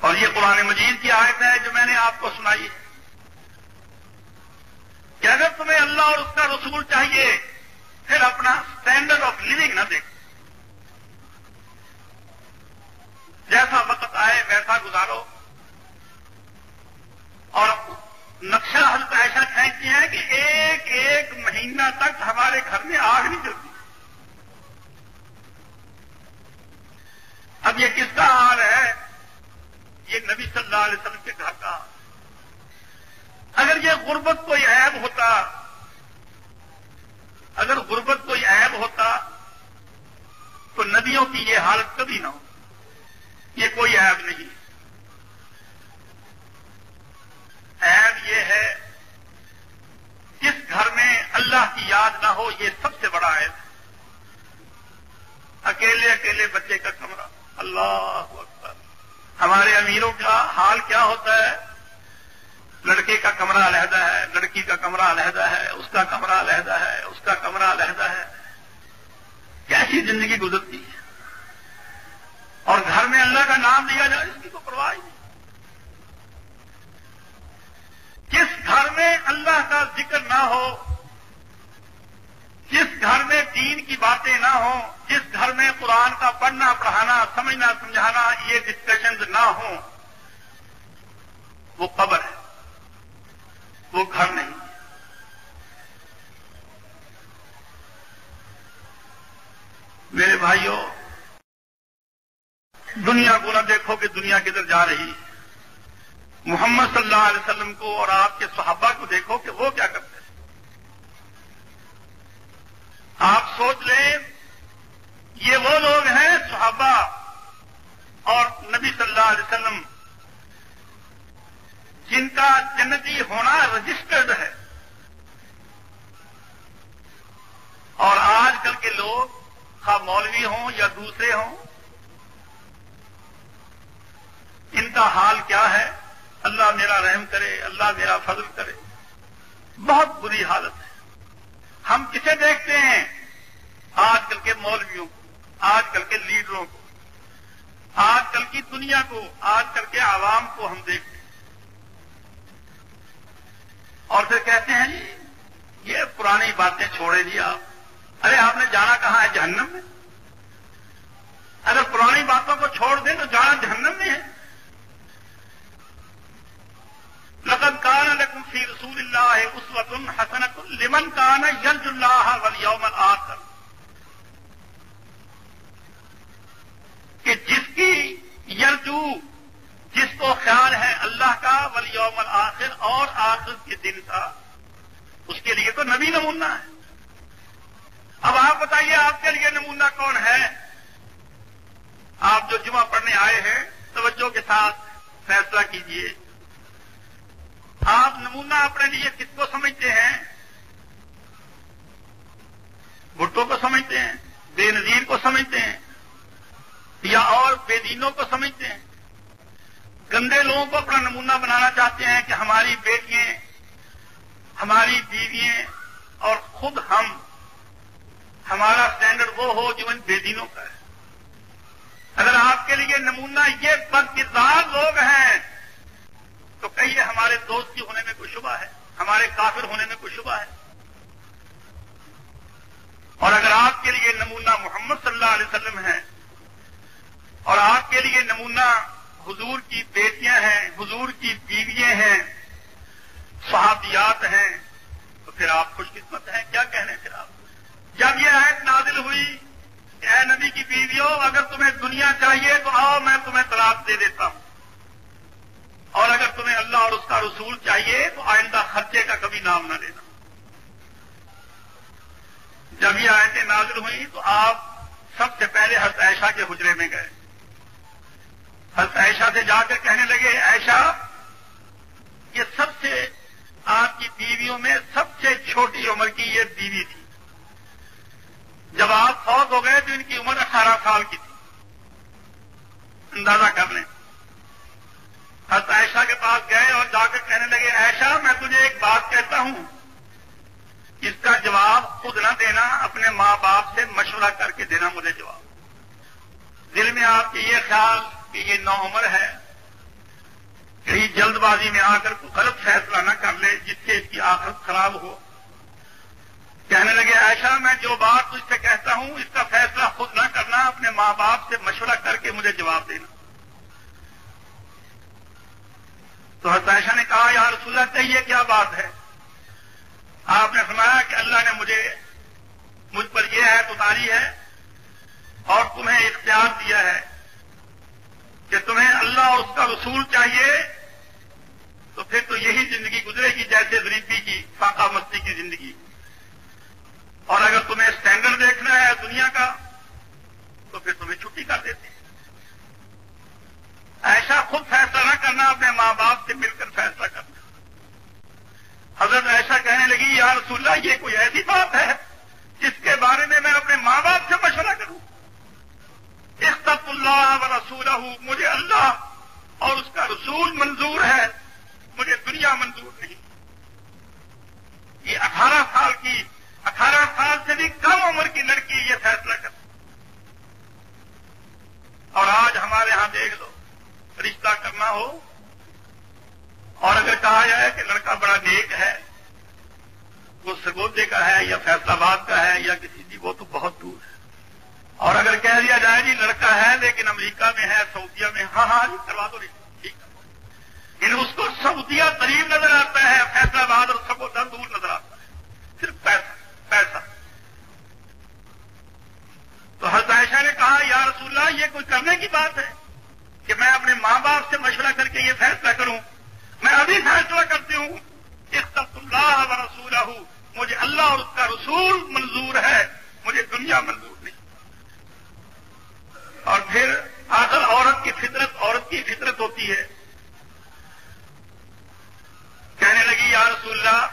اور یہ قرآن مجید کی آیت ہے جو میں نے آپ کو سنائی ہے کہ اگر تمہیں اللہ اور اس کا رسول چاہیے پھر اپنا اسٹینڈرڈ آف لیونگ نہ دیکھو، جیسا وقت آئے ویسا گزارو. اور نقشہ حضرت عائشہ کھینچتی ہیں کہ ایک ایک مہینہ تک ہمارے گھر میں آگ نہیں جلتی. اب یہ کس کا حال ہے؟ یہ نبی صلی اللہ علیہ وسلم کے گھر کا. اگر یہ غربت کوئی عیب ہوتا، اگر غربت کوئی عیب ہوتا تو نبیوں کی یہ حالت کبھی نہ ہو. یہ کوئی عیب نہیں. عیب یہ ہے جس گھر میں اللہ کی یاد نہ ہو، یہ سب سے بڑا عیب ہے. اکیلے اکیلے بچے کا کمرہ، اللہ اکبر. ہمارے امیروں کا حال کیا ہوتا ہے؟ لڑکے کا کمرہ علیحدہ ہے، لڑکی کا کمرہ علیحدہ ہے، اس کا کمرہ علیحدہ ہے، اس کا کمرہ علیحدہ ہے. کیسی زندگی گزرتی ہے؟ اور گھر میں اللہ کا نام لیا جائے اس کی تو پرواہ نہیں. جس گھر میں اللہ کا ذکر نہ ہو، جس گھر میں دین کی باتیں نہ ہوں، جس گھر میں قرآن کا پڑھنا پڑھانا سمجھنا سمجھانا یہ ڈسکشنز نہ ہوں، وہ قبر ہے، وہ گھر نہیں. میرے بھائیوں، دنیا کو نہ دیکھو کہ دنیا کدھر جا رہی ہے. محمد صلی اللہ علیہ وسلم کو اور آپ کے صحابہ کو دیکھو کہ وہ کیا کرتے ہیں. آپ سوچ لیں، یہ وہ لوگ ہیں صحابہ اور نبی صلی اللہ علیہ وسلم جن کا جنتی ہونا رجسٹرڈ ہے. اور آج کل کے لوگ خواہ مولوی ہوں یا دوسرے ہوں، ان کا حال کیا ہے؟ اللہ میرا رحم کرے، اللہ میرا فضل کرے. بہت بری حالت ہے. ہم کسے دیکھتے ہیں؟ آج کل کے مولویوں کو، آج کل کے لیڈروں کو، آج کل کی دنیا کو، آج کل کے عوام کو ہم دیکھتے ہیں. اور پھر کہتے ہیں جی یہ پرانی باتیں چھوڑے جی آپ. ارے آپ نے جانا کہاں ہے؟ جہنم میں. اگر پرانی باتوں کو چھوڑ دیں تو جانا جہنم میں ہے. لقد كان لكم في رسول الله اسوة حسنة لمن كان يرجو الله واليوم الآخر. کہ جس کی یرجو، جس کو خیال ہے اللہ کا، والیوم الآخر اور آخرت کے دن کا، اس کے لیے تو نبی نمونہ ہے. اب آپ بتائیے آپ کے لیے نمونہ کون ہے؟ آپ جو جمعہ پڑھنے آئے ہیں توجہ کے ساتھ فیصلہ کیجئے. آپ نمونہ اپنے لیے کس کو سمجھتے ہیں؟ بھٹو کو سمجھتے ہیں، بے نظیر کو سمجھتے ہیں، یا اور بے دینوں کو سمجھتے ہیں؟ گندے لوگوں کو اپنا نمونہ بنانا چاہتے ہیں کہ ہماری بیٹیاں، ہماری بیویاں اور خود ہم، ہمارا اسٹینڈرڈ وہ ہو جو ان بے دینوں کا ہے. اگر آپ کے لیے نمونہ یہ بدکردار لوگ ہیں تو کہیے ہمارے دوستی ہونے میں کوئی شبہ ہے، ہمارے کافر ہونے میں کوئی شبہ ہے. اور اگر آپ کے لیے نمونہ محمد صلی اللہ علیہ وسلم ہے اور آپ کے لیے نمونہ حضور کی بیٹیاں ہیں، حضور کی بیویاں ہیں، صحابیات ہیں، تو پھر آپ خوش قسمت ہیں. کیا کہنے پھر آپ؟ جب یہ آیت نازل ہوئی کہ اے نبی کی بیویوں، اگر تمہیں دنیا چاہیے تو آؤ میں تمہیں طلاق دے دیتا ہوں، اور اگر تمہیں اللہ اور اس کا رسول چاہیے تو آئندہ خرچے کا کبھی نام نہ لینا. جب یہ آیتیں نازل ہوئیں تو آپ سب سے پہلے حضرت عائشہ کے حجرے میں گئے. حضرت عائشہ سے جا کر کہنے لگے، عائشہ یہ سب سے آپ کی بیویوں میں سب سے چھوٹی عمر کی یہ بیوی تھی. جب آپ فوت ہو گئے تو ان کی عمر 18 سال کی تھی. اندازہ کر لیں. حضرت عائشہ کے پاس گئے اور جا کر کہنے لگے عائشہ میں تجھے ایک بات کہتا ہوں، اس کا جواب خود نہ دینا، اپنے ماں باپ سے مشورہ کر کے دینا مجھے جواب۔ دل میں آپ کے یہ خیال کہ یہ نوعمر ہے، کہیں جلد بازی میں آ کر کوئی غلط فیصلہ نہ کر لے جس سے اس کی آخرت خراب ہو۔ کہنے لگے عائشہ میں جو بات تجھ سے کہتا ہوں اس کا فیصلہ خود نہ کرنا، اپنے ماں باپ سے مشورہ کر کے مجھے جواب دینا۔ تو حضرت عائشہ نے کہا یا رسول اللہ کہیے کیا بات ہے؟ آپ نے فرمایا کہ اللہ نے مجھ پر یہ ہے اتاری ہے اور تمہیں اختیار دیا ہے کہ تمہیں اللہ اور اس کا رسول چاہیے، تو پھر تو یہی زندگی گزرے گی جیسے غریبی کی، فاقہ مستی کی زندگی، اور اگر تمہیں اسٹینڈرڈ دیکھنا ہے دنیا کا تو پھر تمہیں چھٹی کر دیتے ہیں۔ ایسا خود فیصلہ نہ کرنا، اپنے ماں باپ سے مل کر فیصلہ کرنا۔ حضرت عائشہ کہنے لگی یا رسول اللہ یہ کوئی ایسی بات ہے جس کے بارے میں اپنے ماں باپ سے مشورہ کروں؟ اختص اللہ و رسولہ، مجھے اللہ اور اس کا رسول منظور ہے، مجھے دنیا منظور نہیں۔ یہ 18 سال سے بھی کم عمر کی لڑکی یہ فیصلہ کرتی، اور آج ہمارے ہاں دیکھ لو رشتہ کرنا ہو اور اگر کہا جائے کہ لڑکا بڑا نیک ہے، وہ سرگودے کا ہے یا فیصل آباد کا ہے یا کسی کی، وہ تو بہت دور ہے، اور اگر کہہ دیا جائے جی لڑکا ہے لیکن امریکہ میں ہے، سعودیہ میں، ہاں جی کروا دو رشتہ، ٹھیک ہے، لیکن اس کو سعودیہ قریب نظر آتا ہے، فیصل آباد اور سرگودا دور نظر آتا ہے، صرف پیسہ۔ تو حضرت عائشہ نے کہا یا رسول اللہ یہ کوئی کرنے کی بات ہے کہ میں اپنے ماں باپ سے مشورہ کر کے یہ فیصلہ کروں؟ میں ابھی فیصلہ کرتی ہوں، اختص اللہ و رسولہ، مجھے اللہ اور اس کا رسول منظور ہے، مجھے دنیا منظور نہیں۔ اور پھر آخر عورت کی فطرت ہوتی ہے، کہنے لگی یا رسول اللہ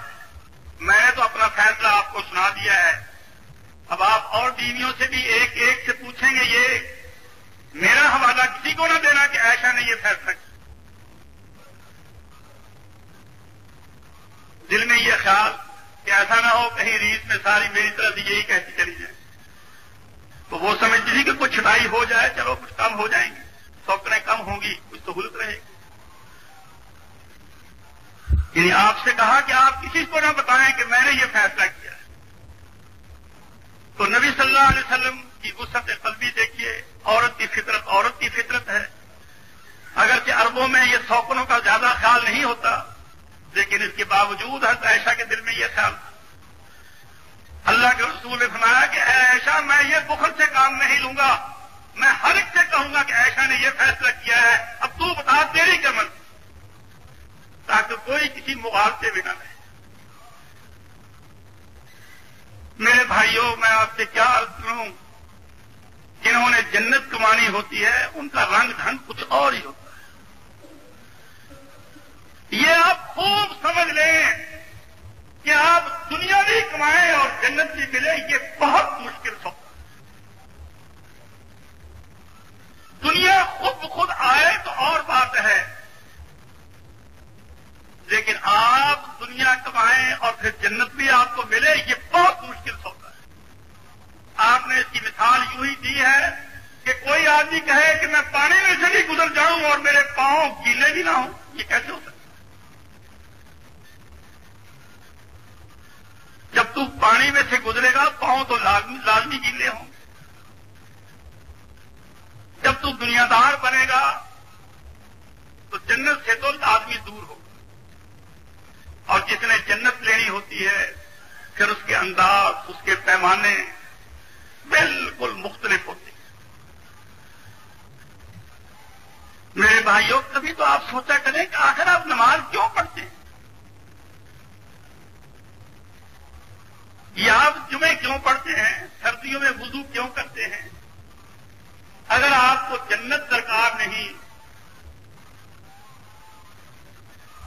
میں نے تو اپنا فیصلہ آپ کو سنا دیا ہے، اب آپ اور بیویوں سے بھی ایک ایک سے پوچھیں گے، یہ میرا حوالہ کسی کو نہ دینا کہ عائشہ نے یہ فیصلہ کیا۔ دل میں یہ خیال کہ ایسا نہ ہو کہیں ریت میں ساری میری طرف سے یہی کہتی چلی جائے، تو وہ سمجھتی تھی کہ کچھ چھٹائی ہو جائے، چلو کچھ کم ہو جائیں گے، سوکڑیں کم ہوں گی، کچھ سہولت رہے گی۔ یعنی آپ سے کہا کہ آپ کسی کو نہ بتائیں کہ میں نے یہ فیصلہ کیا ہے۔ تو نبی صلی اللہ علیہ وسلم کی وسعت قلبی دیکھیے، عورت کی فطرت ہے، اگرچہ عربوں میں یہ سوکنوں کا زیادہ خیال نہیں ہوتا، لیکن اس کے باوجود حضرت عائشہ کے دل میں یہ خیال تھا۔ اللہ کے رسول نے فرمایا کہ اے عائشہ میں یہ بخل سے کام نہیں لوں گا، میں ہر ایک سے کہوں گا کہ عائشہ نے یہ فیصلہ کیا ہے، اب تو بتا تیری کیا مرضی، تاکہ کوئی کسی مغالطے میں نہ رہے۔ میرے بھائیوں میں آپ سے کیا عرض کروں، جنہوں نے جنت کمانی ہوتی ہے ان کا رنگ ڈھنگ کچھ اور ہی ہوتا ہے۔ یہ آپ خوب سمجھ لیں کہ آپ دنیا بھی کمائیں اور جنت بھی ملے، یہ بہت مشکل سودا ہے۔ دنیا خود آئے تو اور بات ہے، لیکن آپ دنیا کمائیں اور پھر جنت بھی آپ کو ملے، یہ بہت مشکل سودا ہے۔ آپ نے اس کی مثال یوں ہی دی ہے کہ کوئی آدمی کہے کہ میں پانی میں سے بھی گزر جاؤں اور میرے پاؤں گیلے بھی نہ ہوں، یہ کیسے ہو سکتا ہے؟ جب تو پانی میں سے گزرے گا پاؤں تو لازمی گیلے ہوں۔ جب تو دنیا دار بنے گا تو جنت سے تو لازمی دور ہوگا، اور جس نے جنت لینی ہوتی ہے پھر اس کے انداز، اس کے پیمانے بالکل مختلف ہوتے ہیں۔ میرے بھائیوں کبھی تو آپ سوچا کریں کہ آخر آپ نماز کیوں پڑھتے ہیں، یا آپ جمعے کیوں پڑھتے ہیں، سردیوں میں وضو کیوں کرتے ہیں؟ اگر آپ کو جنت درکار نہیں،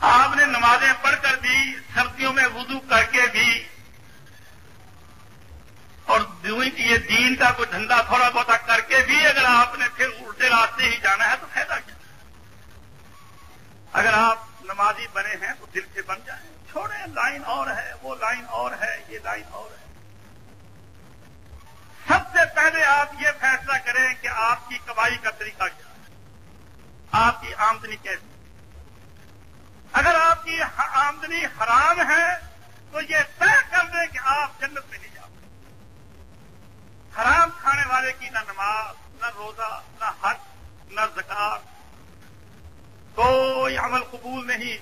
آپ نے نمازیں پڑھ کر بھی، سردیوں میں وضو کر کے بھی، اور یہ دین کا کوئی دھندا تھوڑا بہت کر کے بھی اگر آپ نے پھر الٹے راستے ہی جانا ہے تو فائدہ کیا؟ بن جائیں. چھوڑیں، لائن اور ہے، وہ لائن اور ہے، یہ لائن اور ہے. سب سے پہلے آپ یہ فیصلہ کریں کہ آپ کی کمائی کا طریقہ کیا ہے، آپ کی آمدنی کیسی. اگر آپ کی آمدنی حرام ہے تو یہ طے کر دیں کہ آپ جنت میں نہیں جاؤ. حرام کھانے والے کی نہ نماز، نہ روزہ، نہ حج، نہ زکات، کوئی عمل قبول نہیں.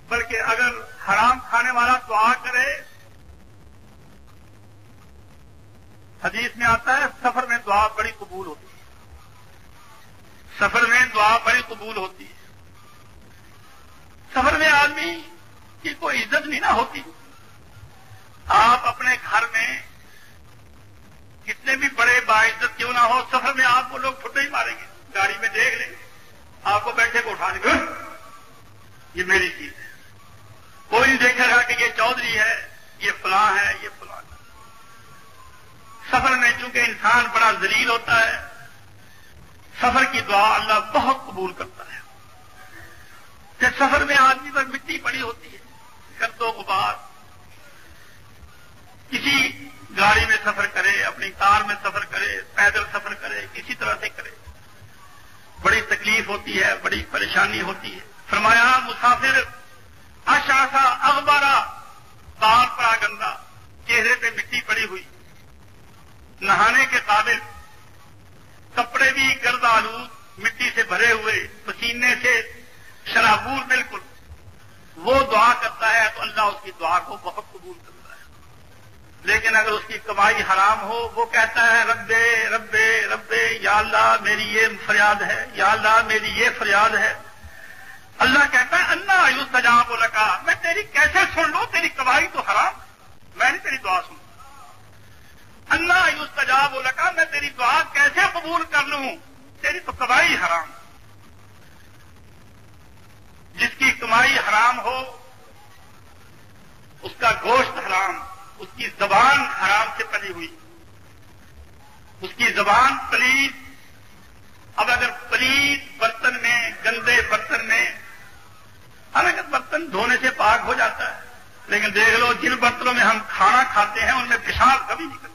بلکہ اگر حرام کھانے والا دعا کرے، حدیث میں آتا ہے سفر میں دعا بڑی قبول ہوتی ہے. سفر میں دعا بڑی قبول ہوتی ہے. سفر میں آدمی کی کوئی عزت نہیں نہ ہوتی. آپ اپنے گھر میں کتنے بھی بڑے باعزت کیوں نہ ہو، سفر میں آپ کو لوگ ٹھٹے ہی ماریں گے. گاڑی میں دیکھ لیں گے آپ کو بیٹھے کو اٹھا لیں گے، یہ میری چیز ہے. کوئی نہیں دیکھے گا کہ یہ چودھری ہے، یہ فلاں ہے، یہ فلاں ہے. سفر میں چونکہ انسان بڑا ذلیل ہوتا ہے، سفر کی دعا اللہ بہت قبول کرتا ہے. کہ سفر میں آدمی پر مٹی پڑی ہوتی ہے، گرد و غبار. کسی گاڑی میں سفر کرے، اپنی کار میں سفر کرے، پیدل سفر کرے، کسی طرح سے کرے، بڑی تکلیف ہوتی ہے، بڑی پریشانی ہوتی ہے. فرمایا مسافر اشعث اغبرا، بال پڑا گندا، چہرے پہ مٹی پڑی ہوئی، نہانے کے قابل، کپڑے بھی گرد آلود، مٹی سے بھرے ہوئے، پسینے سے شرابور بالکل، وہ دعا کرتا ہے تو اللہ اس کی دعا کو بہت قبول کرتا ہے. لیکن اگر اس کی کمائی حرام ہو، وہ کہتا ہے ربے ربے ربے، یا اللہ میری یہ فریاد ہے، یا اللہ میری یہ فریاد ہے. اللہ کہتا ہے انا یستجاب لک، میں تیری کیسے سن لوں، تیری کمائی تو حرام، میں نہیں تیری دعا سنوں. انا یستجاب لک، میں تیری دعا کیسے قبول کر لوں، تیری تو کمائی حرام. جس کی کمائی حرام ہو اس کا گوشت حرام، اس کی زبان حرام سے پلی ہوئی، اس کی زبان پلید. اب اگر پلید برتن میں، گندے برتن میں، حالانکہ برتن دھونے سے پاک ہو جاتا ہے، لیکن دیکھ لو جن برتنوں میں ہم کھانا کھاتے ہیں ان میں پیشاب کبھی نہیں کرتے.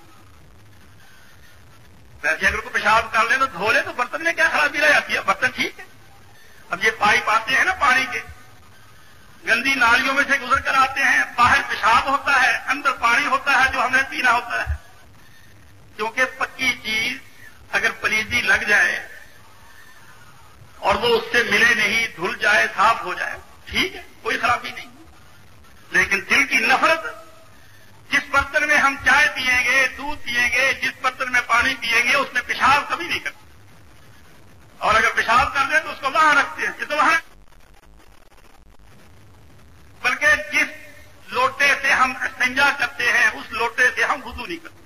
ویسے اگر کوئی پیشاب کر لے تو دھو لے تو برتن میں کیا خرابی رہ جاتی ہے، برتن ٹھیک ہے. اب یہ پائپ آتے ہیں نا پانی کے، گندی نالیوں میں سے گزر کر آتے ہیں، باہر پیشاب ہوتا ہے، اندر پانی ہوتا ہے جو ہمیں پینا ہوتا ہے. کیونکہ پکی چیز اگر پلیدی لگ جائے اور وہ اس سے ملے نہیں، دھل جائے، صاف ہو جائے، ٹھیک ہے، کوئی خرابی نہیں. لیکن دل کی نفرت، جس برتن میں ہم چائے پیئیں گے، دودھ پیئیں گے، جس برتن میں پانی پیئیں گے، اس میں پیشاب کبھی نہیں کرتے. اور اگر پیشاب کر دیں تو اس کو وہاں رکھتے ہیں، یہ تو وہاں. بلکہ جس لوٹے سے ہم استنجا کرتے ہیں اس لوٹے سے ہم وضو نہیں کرتے.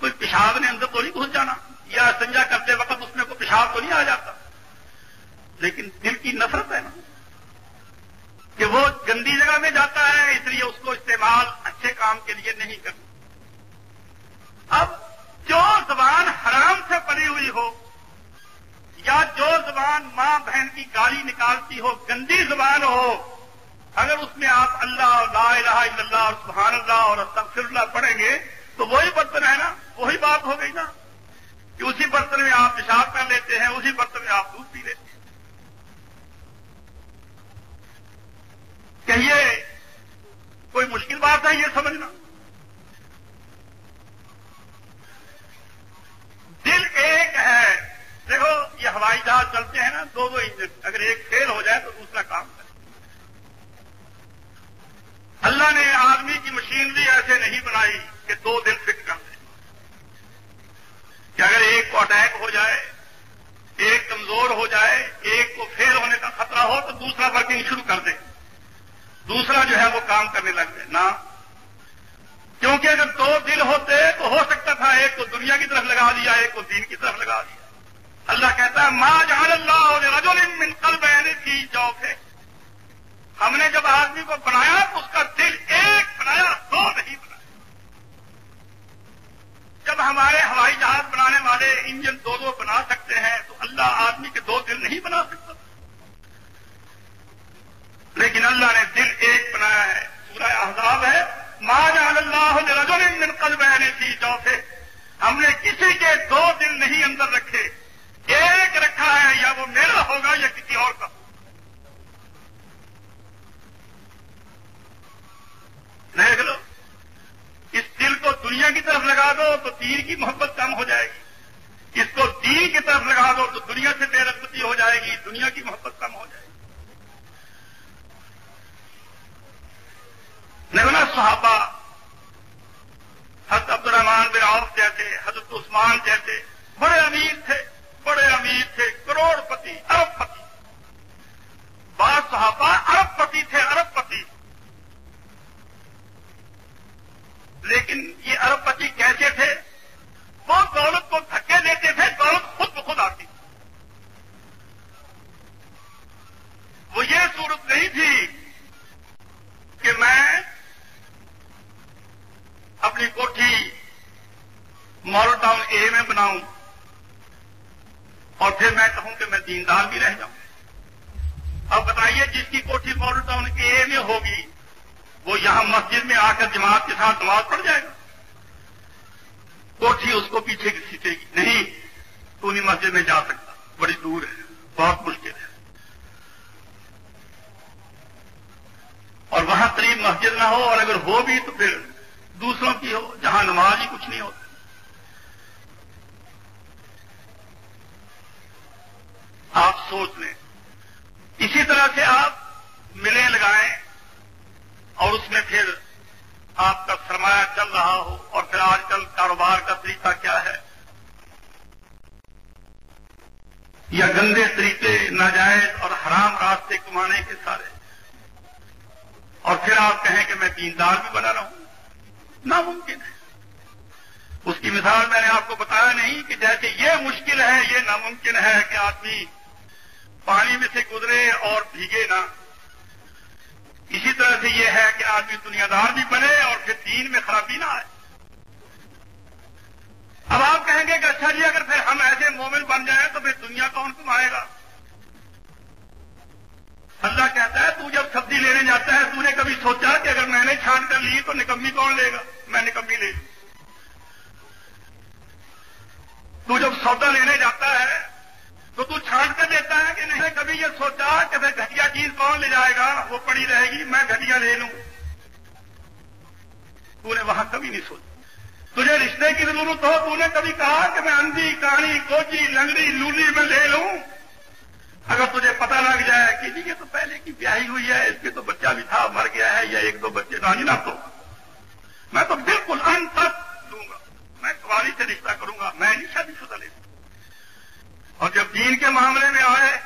کوئی پیشاب نے اندر تو نہیں گھس جانا، یا استنجا کرتے وقت اس میں کوئی پیشاب تو نہیں آ جاتا. لیکن دل کی نفرت ہے نا کہ وہ گندی جگہ میں جاتا ہے، اس لیے اس کو استعمال اچھے کام کے لیے نہیں کرتا. اب جو زبان حرام سے پڑی ہوئی ہو، یا جو زبان ماں بہن کی گالی نکالتی ہو، گندی زبان ہو، اگر اس میں آپ اللہ اور لا الہ الا اللہ اور سبحان اللہ اور استغفر اللہ پڑھیں گے تو وہی برتن ہے نا، وہی بات ہو گئی نا کہ اسی برتن میں آپ پیشاب کر لیتے ہیں، اسی برتن میں آپ دودھ پی لیتے ہیں. کہ یہ کوئی مشکل بات ہے یہ سمجھنا؟ دل ایک ہے. دیکھو یہ ہوائی جہاز چلتے ہیں نا، دو انجن، اگر ایک فیل ہو جائے تو دوسرا کام کرے. اللہ نے آدمی کی مشینری ایسے نہیں بنائی کہ دو دل فٹ کر دے، کہ اگر ایک کو اٹیک ہو جائے، ایک کمزور ہو جائے، ایک کو فیل ہونے کا خطرہ ہو تو دوسرا ورکنگ شروع کر دے، دوسرا جو ہے وہ کام کرنے لگ جائے. نہ، کیونکہ اگر دو دل ہوتے تو ہو سکتا تھا ایک کو دنیا کی طرف لگا دیا، ایک کو دین کی طرف لگا دیا. اللہ کہتا ہے ما جعل اللہ لرجل من قلبین فی جوفہ، ہم نے جب آدمی کو بنایا تو اس کا دل ایک بنایا، دو نہیں بنایا. جب ہمارے ہوائی جہاز بنانے والے انجن دو دو بنا سکتے ہیں تو اللہ آدمی کے دو دل نہیں بنا سکتا. اندر رکھے، ایک رکھا ہے یا وہ میرا ہوگا یا کسی اور کا. دیکھ لو، اس دل کو دنیا کی طرف لگا دو تو دین کی محبت کم ہو جائے گی، اس کو دین کی طرف لگا دو تو دنیا سے بے رغبتی ہو جائے گی، دنیا کی محبت کم ہو جائے گی. نگنا صحابہ حضرت عبد الرحمن بن عوف جیسے، حضرت عثمان جیسے بڑے امیر تھے، کروڑ پتی، ارب پتی. بعض صحابہ ارب پتی تھے، ارب پتی. لیکن یہ ارب پتی کیسے تھے؟ وہ دولت کو دھکے دیتے تھے، دولت خود بخود آتی. وہ یہ صورت نہیں تھی کہ میں اپنی کوٹھی مال ٹاؤن اے میں بناؤں اور پھر میں کہوں کہ میں دیندار بھی رہ جاؤں. اب بتائیے، جس کی کوٹھی مال ٹاؤن اے میں ہوگی وہ یہاں مسجد میں آ کر جماعت کے ساتھ نماز پڑھ جائے گا؟ کوٹھی اس کو پیچھے کی کھینچے گی، نہیں تو نہیں مسجد میں جا سکتا، بڑی دور ہے، بہت مشکل ہے. اور وہاں قریب مسجد نہ ہو، اور اگر ہو بھی تو پھر دوسروں کی ہو جہاں نماز ہی کچھ نہیں ہوتی. آپ سوچ لیں، اسی طرح سے آپ ملیں لگائیں اور اس میں پھر آپ کا سرمایہ چل رہا ہو، اور پھر آج کل کاروبار کا طریقہ کیا ہے؟ یا گندے طریقے، ناجائز اور حرام راستے کمانے کے سارے، اور پھر آپ کہیں کہ میں دیندار بھی بنا رہا ہوں. ناممکن ہے. اس کی مثال میں نے آپ کو بتایا نہیں کہ جیسے یہ مشکل ہے، یہ ناممکن ہے کہ آدمی پانی میں سے گزرے اور بھیگے نہ، اسی طرح سے یہ ہے کہ آدمی دنیا دار بھی بنے اور پھر دین میں خرابی نہ آئے. اب آپ کہیں گے کہ اچھا جی، اگر پھر ہم ایسے مومن بن جائیں تو پھر دنیا کون کمائے گا؟ اللہ کہتا ہے تو جب سبزی لینے جاتا ہے تو نے کبھی سوچا کہ اگر میں نے چھان کر لی تو نکمی کون لے گا؟ میں نکمی لے لوں. تو جب سودا لینے جاتا ہے تو تو چھان کر لیتا ہے کہ نہیں؟ کبھی یہ سوچا کہ میں گھٹیا چیز کون لے جائے گا، وہ پڑی رہے گی، میں گھٹیا لے لوں. تو نے وہاں کبھی نہیں سوچا. تجھے رشتے کی ضرورت ہو، تو نے کبھی کہا کہ میں اندھی کاڑی کوچی لنگڑی لولی میں لے لوں؟ اگر تجھے پتہ لگ جائے کہ یہ تو پہلے کی بیاہی ہوئی ہے، اس کے تو بچہ بھی تھا مر گیا ہے، یا ایک دو بچے دانی نہ، تو میں تو بالکل انت تک دوں گا، میں قواری سے رشتہ کروں گا، میں نہیں شادی شدہ لے لوں. اور جب دین کے معاملے میں آئے،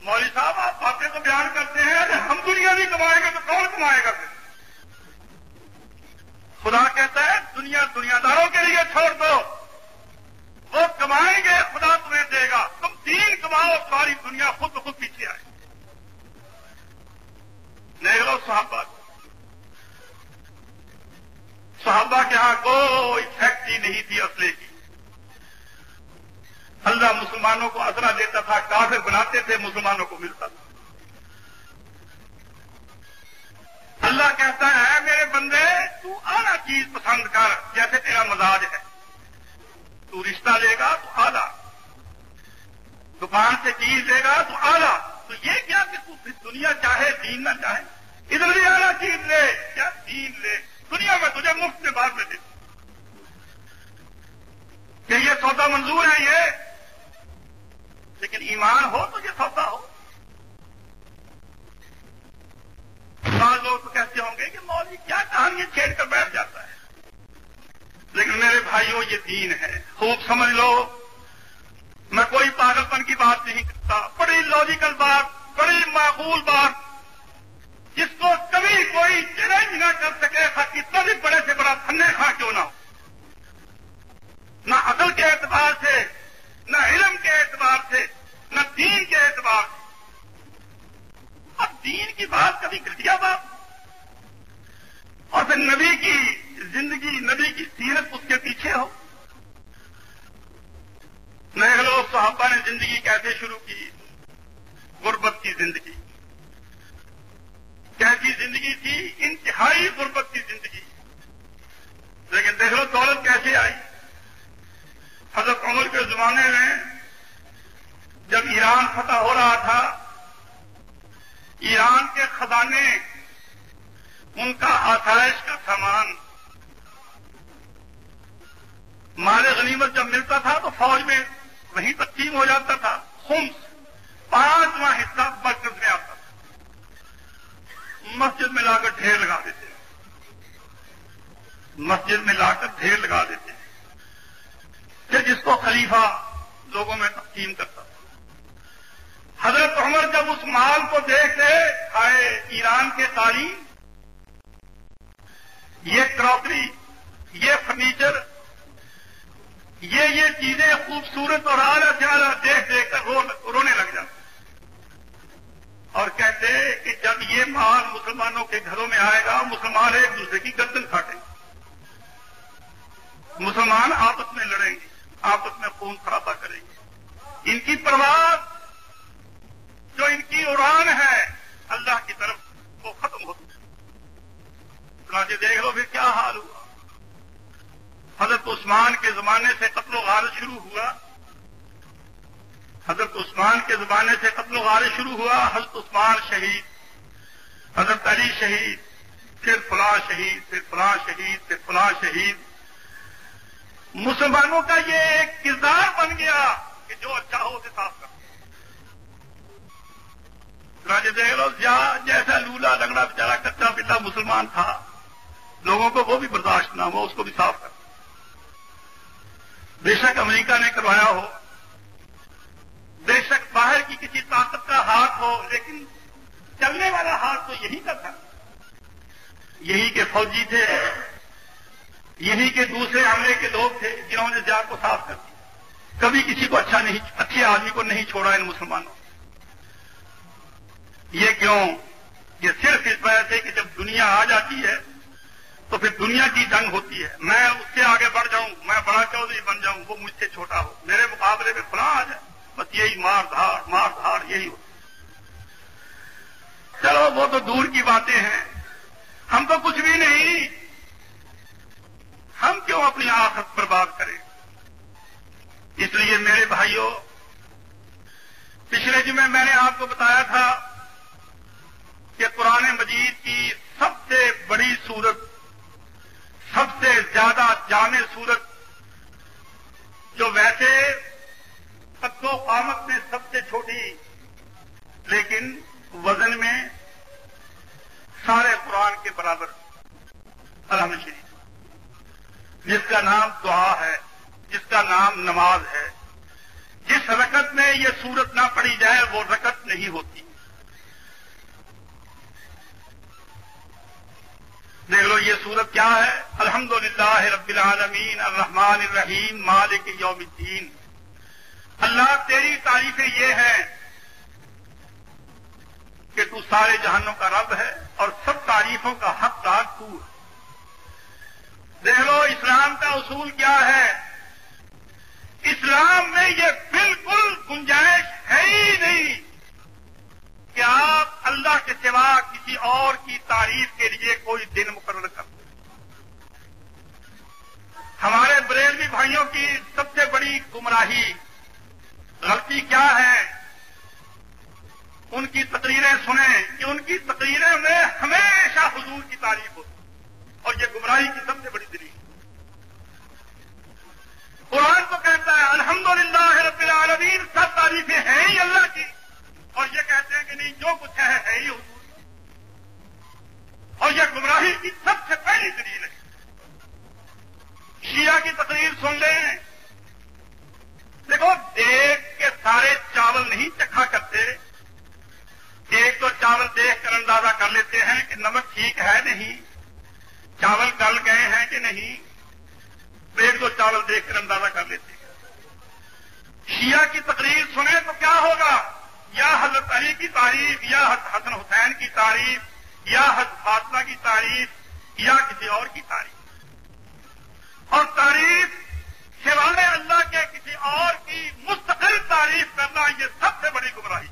مولوی صاحب آپ باتیں تو بیان کرتے ہیں کہ ہم دنیا نہیں کمائیں گے تو کون کمائے گا؟ پھر خدا کہتا ہے دنیا دنیا داروں کے لیے چھوڑ دو، وہ کمائیں گے، خدا تمہیں دے گا. تم دین کماؤ، ساری دنیا خود بخود پیچھے آئے. دیکھ لو صحابہ کے ہاں کوئی فیکٹری نہیں تھی اسلحے کی. اللہ مسلمانوں کو اسلحہ دیتا تھا، کافر بناتے تھے، مسلمانوں کو ملتا تھا. اللہ کہتا ہے میرے بندے تو اعلیٰ چیز پسند کر، جیسے تیرا مزاج ہے. تو رشتہ لے گا تو اعلیٰ، دکان سے چیز لے گا تو اعلیٰ. تو یہ کیا کہ تو دنیا چاہے دین نہ چاہے، ادھر بھی اعلیٰ چیز لے، کیا دین لے. دنیا میں تجھے مفت میں بعد میں دے. کہ یہ سودا منظور ہے یہ، لیکن ایمان ہو تو یہ سودا ہو. بعض لوگ تو کہتے ہوں گے کہ مولوی کیا کہانی چھیڑ کر بیٹھ جاتا ہے. لیکن میرے بھائیوں یہ دین ہے، خوب سمجھ لو. میں کوئی پاگل پن کی بات نہیں کرتا، بڑی لاجیکل بات، بڑی معقول بات، جس کو کبھی کوئی چیلنج نہ کر سکے، کتنا بھی بڑے سے بڑا پھنے کھا کیوں نہ ہو. نہ عقل کے اعتبار سے، نہ علم کے اعتبار سے، نہ دین کے اعتبار سے. اب دین کی بات کبھی گھٹیا بات، اور پھر نبی کی زندگی، نبی کی سیرت اس کے پیچھے ہو. نئے لوگ صحابہ نے زندگی کیسے شروع کی؟ غربت کی زندگی. کیسی زندگی تھی؟ انتہائی غربت کی زندگی. لیکن دیکھ لو دولت کیسے آئی. حضرت عمر کے زمانے فتح ہو رہا تھا، ایران کے خزانے، ان کا آسائش کا سامان، مال غنیمت جب ملتا تھا تو فوج میں وہیں تقسیم ہو جاتا تھا. خمس 5واں حصہ مرکز میں آتا تھا. مسجد میں لا کر ڈھیر لگا دیتے، مسجد میں لا کر ڈھیر لگا دیتے کہ جس کو خلیفہ لوگوں میں تقسیم کرتا تھا. حضرت عمر جب اس مال کو دیکھتے، آئے ایران کے تعلیم، یہ کراکری، یہ فرنیچر، یہ چیزیں خوبصورت اور اعلیٰ سے اعلیٰ دیکھ دیکھ کر رونے لگ جاتے اور کہتے کہ جب یہ مال مسلمانوں کے گھروں میں آئے گا، مسلمان ایک دوسرے کی گردن کاٹیں گے، مسلمان آپس میں لڑیں گے، آپس میں خون خرابہ کریں گے. ان کی پرواز، جو ان کی اڑان ہے اللہ کی طرف، وہ ختم ہوتی ہے. چنانچہ دیکھ لو پھر کیا حال ہوا. حضرت عثمان کے زمانے سے قتل و غارت شروع ہوا، حضرت عثمان کے زمانے سے قتل و غارت شروع ہوا. حضرت عثمان شہید، حضرت علی شہید، پھر فلاں شہید، پھر فلاں شہید، پھر فلاں شہید. مسلمانوں کا یہ ایک کردار بن گیا کہ جو اچھا ہو اسے صاف کر. دیکھ لو جیسا لولا لنگڑا بیچارہ کچا پتا مسلمان تھا، لوگوں کو وہ بھی برداشت نہ ہو، اس کو بھی صاف کر. بے شک امریکہ نے کروایا ہو، بے شک باہر کی کسی طاقت کا ہاتھ ہو، لیکن چلنے والا ہاتھ تو یہی کا تھا. یہی کے فوجی تھے، یہی کے دوسرے عملے کے لوگ تھے جنہوں نے جا کو صاف کر دیا. کبھی کسی کو اچھے آدمی کو نہیں چھوڑا ان مسلمانوں. یہ کیوں؟ یہ صرف اس وجہ سے کہ جب دنیا آ جاتی ہے تو پھر دنیا کی جنگ ہوتی ہے. میں اس سے آگے بڑھ جاؤں، میں بڑا چودھری بن جاؤں، وہ مجھ سے چھوٹا ہو، میرے مقابلے میں فلاں آ جائے، بس یہی مار دھاڑ یہی ہو. چلو وہ تو دور کی باتیں ہیں، ہم تو کچھ بھی نہیں. ہم کیوں اپنی آخرت برباد کریں؟ اس لیے میرے بھائیوں، پچھلے جمعے میں نے آپ کو بتایا تھا کہ قرآن مجید کی سب سے بڑی سورت، سب سے زیادہ جامع سورت، جو ویسے قد و قامت میں سب سے چھوٹی لیکن وزن میں سارے قرآن کے برابر، الحمد شریف، جس کا نام دعا ہے، جس کا نام نماز ہے. جس رکعت میں یہ سورت نہ پڑھی جائے وہ رکعت نہیں ہوتی. دیکھ لو یہ سورت کیا ہے. الحمدللہ رب العالمین الرحمن الرحیم مالک یوم الدین. اللہ تیری تعریفیں یہ ہیں کہ تو سارے جہانوں کا رب ہے اور سب تعریفوں کا حقدار تو ہے. دیکھ لو اسلام کا اصول کیا ہے. اسلام میں یہ بالکل گنجائش ہے ہی نہیں کہ آپ اللہ کے سوا کسی اور کی تعریف کے لیے کوئی دن مقرر کر دیں. ہمارے بریلوی بھائیوں کی سب سے بڑی گمراہی، غلطی کیا ہے؟ ان کی تقریریں سنیں کہ ان کی تقریریں میں ہمیشہ حضور کی تعریف ہوتی، اور یہ گمراہی کی سب سے بڑی دلیل. قرآن تو کہتا ہے الحمدللہ رب العالمین، سب تعریفیں ہیں ہی اللہ کی، اور یہ کہتے ہیں کہ نہیں جو کچھ ہے ہی حضور. اور یہ گمراہی کی سب سے پہلی دلیل ہے. شیعہ کی تقریر سن لیں. دیکھو دیکھ کے سارے چاول نہیں چکھا کرتے، ایک تو چاول دیکھ کر اندازہ کر لیتے ہیں کہ نمک ٹھیک ہے نہیں، چاول گل گئے ہیں کہ نہیں، ایک دو چاول دیکھ کر اندازہ کر لیتے ہیں. شیعہ کی تقریر سنیں تو کیا ہوگا؟ یا حضرت علی کی تعریف، یا حسن حسین کی تعریف، یا حضرت فاطمہ کی تعریف، یا کسی اور کی تعریف. اور تعریف سوائے اللہ کے کسی اور کی مستقل تعریف کرنا یہ سب سے بڑی گمراہی.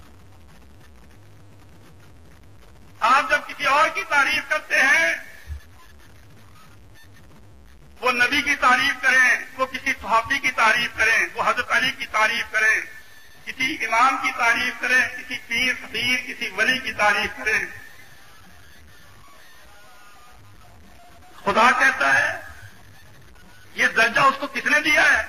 آپ جب کسی اور کی تعریف کرتے ہیں، وہ نبی کی تعریف کریں، وہ کسی صحابی کی تعریف کریں، وہ حضرت علی کی تعریف کریں، کسی امام کی تعریف کریں، کسی پیر فقیر کسی ولی کی تعریف کریں. خدا کہتا ہے یہ درجہ اس کو کس نے دیا ہے؟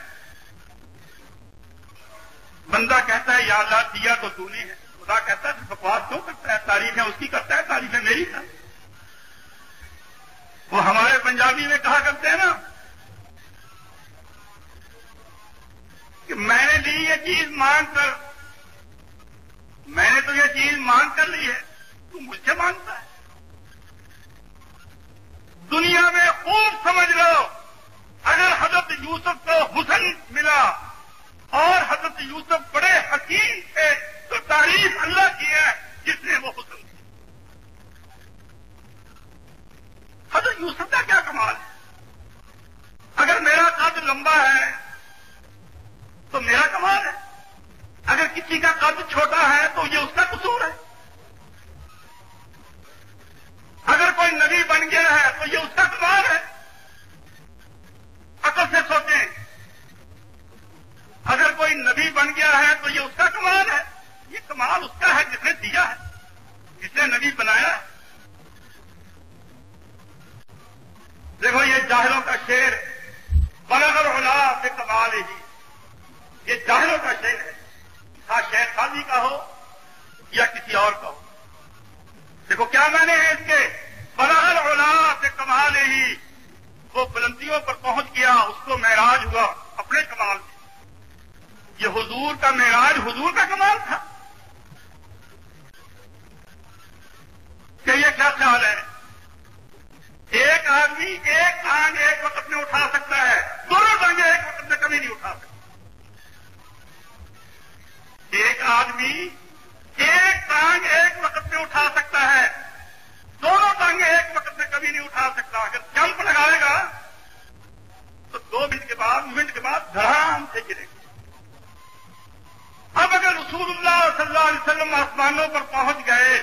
بندہ کہتا ہے یا اللہ دیا تو تو نے ہے. خدا کہتا ہے بکواس کیوں کرتا ہے؟ تعریفیں اس کی کرتا ہے، تعریفیں میری ہے. وہ ہمارے پنجابی میں کہا کرتے ہیں نا کہ میں نے لی یہ چیز مانگ کر، میں نے تو یہ چیز مانگ کر لی ہے، تو مجھ سے مانگتا ہے. دنیا میں خوب سمجھ لو، اگر حضرت یوسف کو حسن ملا اور حضرت یوسف بڑے حکیم تھے تو تعریف اللہ کی ہے جس نے وہ حسن دی. حضرت یوسف کا کیا کمال ہے؟ اگر میرا قد لمبا ہے تو میرا کمال ہے، اگر کسی کا قد چھوٹا ہے تو یہ اس کا قصور ہے. اگر کوئی نبی بن گیا ہے تو یہ اس کا کمال ہے. عقل سے سوچیں، اگر کوئی نبی بن گیا ہے تو یہ اس کا کمال ہے. یہ کمال اس کا ہے جس نے دیا ہے، جس نے نبی بنایا ہے. دیکھو یہ جاہلوں کا شعر، بلغ العلا بکمالہ، یہ جاہلوں کا شعر ہے. خواہ شعر قاضی کا ہو یا کسی اور کا ہو. دیکھو کیا معنی ہے اس کے؟ بلغ العلا بکمالہ، وہ بلندیوں پر پہنچ گیا، اس کو معراج ہوا اپنے کمال سے. یہ حضور کا معراج حضور کا کمال تھا کہ یہ کیا خیال ہے؟ ایک آدمی ایک ٹانگ ایک وقت میں اٹھا سکتا ہے، دونوں ٹانگیں ایک وقت میں کبھی نہیں اٹھا سکتا. ایک آدمی ایک ٹانگ ایک وقت میں اٹھا سکتا ہے، دونوں ٹانگیں ایک وقت میں کبھی نہیں اٹھا سکتا. اگر جمپ لگائے گا تو 2 منٹ کے بعد دھڑام سے گرے گا. اب اگر رسول اللہ صلی اللہ علیہ وسلم آسمانوں پر پہنچ گئے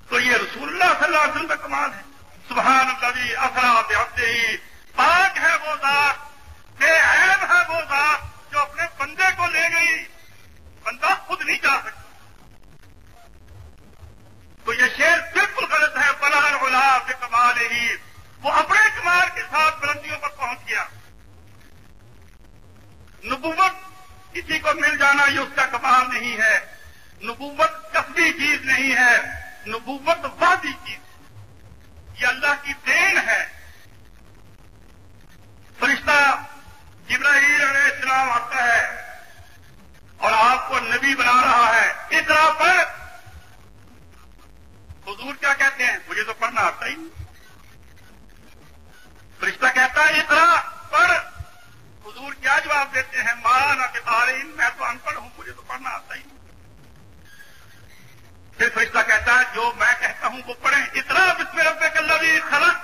تو یہ رسول اللہ صلی اللہ علیہ وسلم کا کمال ہے. سبحان الذی اسری بعبدہ، پاک ہے وہ ذات، بے عیب ہے وہ ذات جو اپنے بندے کو لے گئی، بندہ خود نہیں جا سکتا. تو یہ شعر بالکل غلط ہے. بلغ العلا بکمالہ، وہ اپنے کمال کے ساتھ بلندیوں پر پہنچ گیا. نبوت کسی کو مل جانا یہ اس کا کمال نہیں ہے. نبوت کسبی چیز نہیں ہے، نبوت وعدی چیز، یہ اللہ کی دین ہے. فرشتہ جبرائیل علیہ السلام آتا ہے اور آپ کو نبی بنا رہا ہے. اقرا پڑھ. حضور کیا کہتے ہیں؟ مجھے تو پڑھنا آتا ہی نہیں. فرشتہ کہتا ہے اقرا پڑھ. حضور کیا جواب دیتے ہیں؟ ما انا بقارئ، میں تو ان پڑھ ہوں، مجھے تو پڑھنا آتا ہی نہیں. پھر فرشتہ کہتا ہے جو میں کہتا ہوں وہ پڑھیں. اقرا بسم ربک الذی خلق،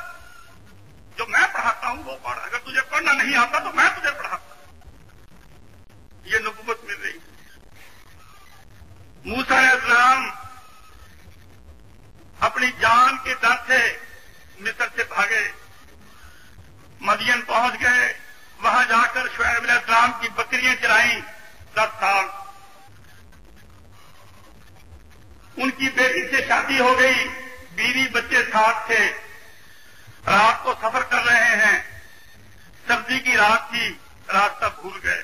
جو میں پڑھاتا ہوں وہ پڑھ. اگر تجھے پڑھنا نہیں آتا تو میں تجھے پڑھاتا. یہ نبوت مل رہی. موسیٰ علیہ السلام اپنی جان کے ڈر سے مصر سے بھاگے، مدین پہنچ گئے. وہاں جا کر شعیب علیہ السلام کی بکریاں چرائیں 10 سال. ان کی بیٹی سے شادی ہو گئی، بیوی بچے ساتھ تھے. رات کو سفر کر رہے ہیں، سردی کی رات تھی، راستہ بھول گئے.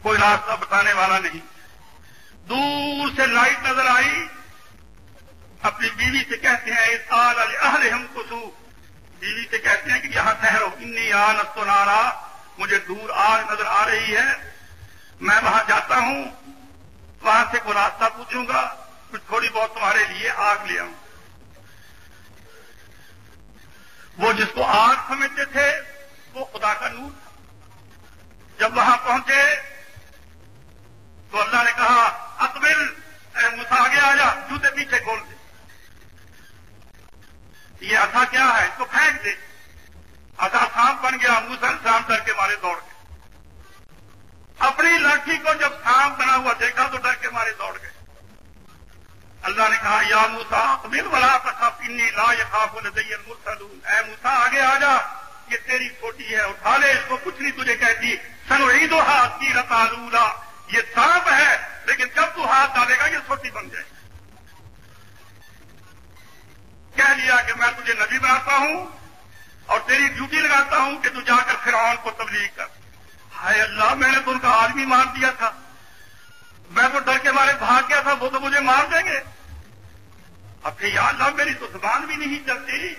کوئی راستہ بتانے والا نہیں. دور سے لائٹ نظر آئی. اپنی بیوی سے کہتے ہیں اذ لأہلہم کثوا، بیوی سے کہتے ہیں کہ یہاں ٹھہرو. انی آنست نارا، مجھے دور آگ نظر آ رہی ہے، میں وہاں جاتا ہوں، وہاں سے کوئی راستہ پوچھوں گا، کچھ تھوڑی بہت تمہارے لیے آگ لے آؤں. وہ جس کو آگ سمجھتے تھے وہ خدا کا نور تھا. جب وہاں پہنچے تو اللہ نے کہا اقبل، اے موسیٰ آگے آ جا، جوتے پیچھے کھول دے. یہ عصا کیا ہے؟ اس کو پھینک دے. عصا سانپ بن گیا. موسیٰ سانپ ڈر کے مارے دوڑ گئے. اپنی لاٹھی کو جب سانپ بنا ہوا دیکھا تو ڈر کے مارے دوڑ گئے. اللہ نے کہا یا موسیٰ اقبل ولا تخف انی لا یخاف لدی المرسلون، اے موسیٰ آگے آ جا، یہ تیری چھوٹی ہے، اٹھا لے اس کو، کچھ نہیں تجھے کہتی، سنعیدھا سیرۃ الاولیٰ، یہ سانپ ہے لیکن جب تو ہاتھ ڈالے گا یہ سوٹی بن جائے گی۔ کہہ لیا کہ میں تجھے نبی بناتا ہوں اور تیری ڈیوٹی لگاتا ہوں کہ تو جا کر فرعون کو تبلیغ کر۔ ہائے اللہ، میں نے تو ان کا آدمی مار دیا تھا، میں تو ڈر کے مارے بھاگ گیا تھا، وہ تو مجھے مار دیں گے۔ اب کہ یا اللہ میری تو زبان بھی نہیں چلتی،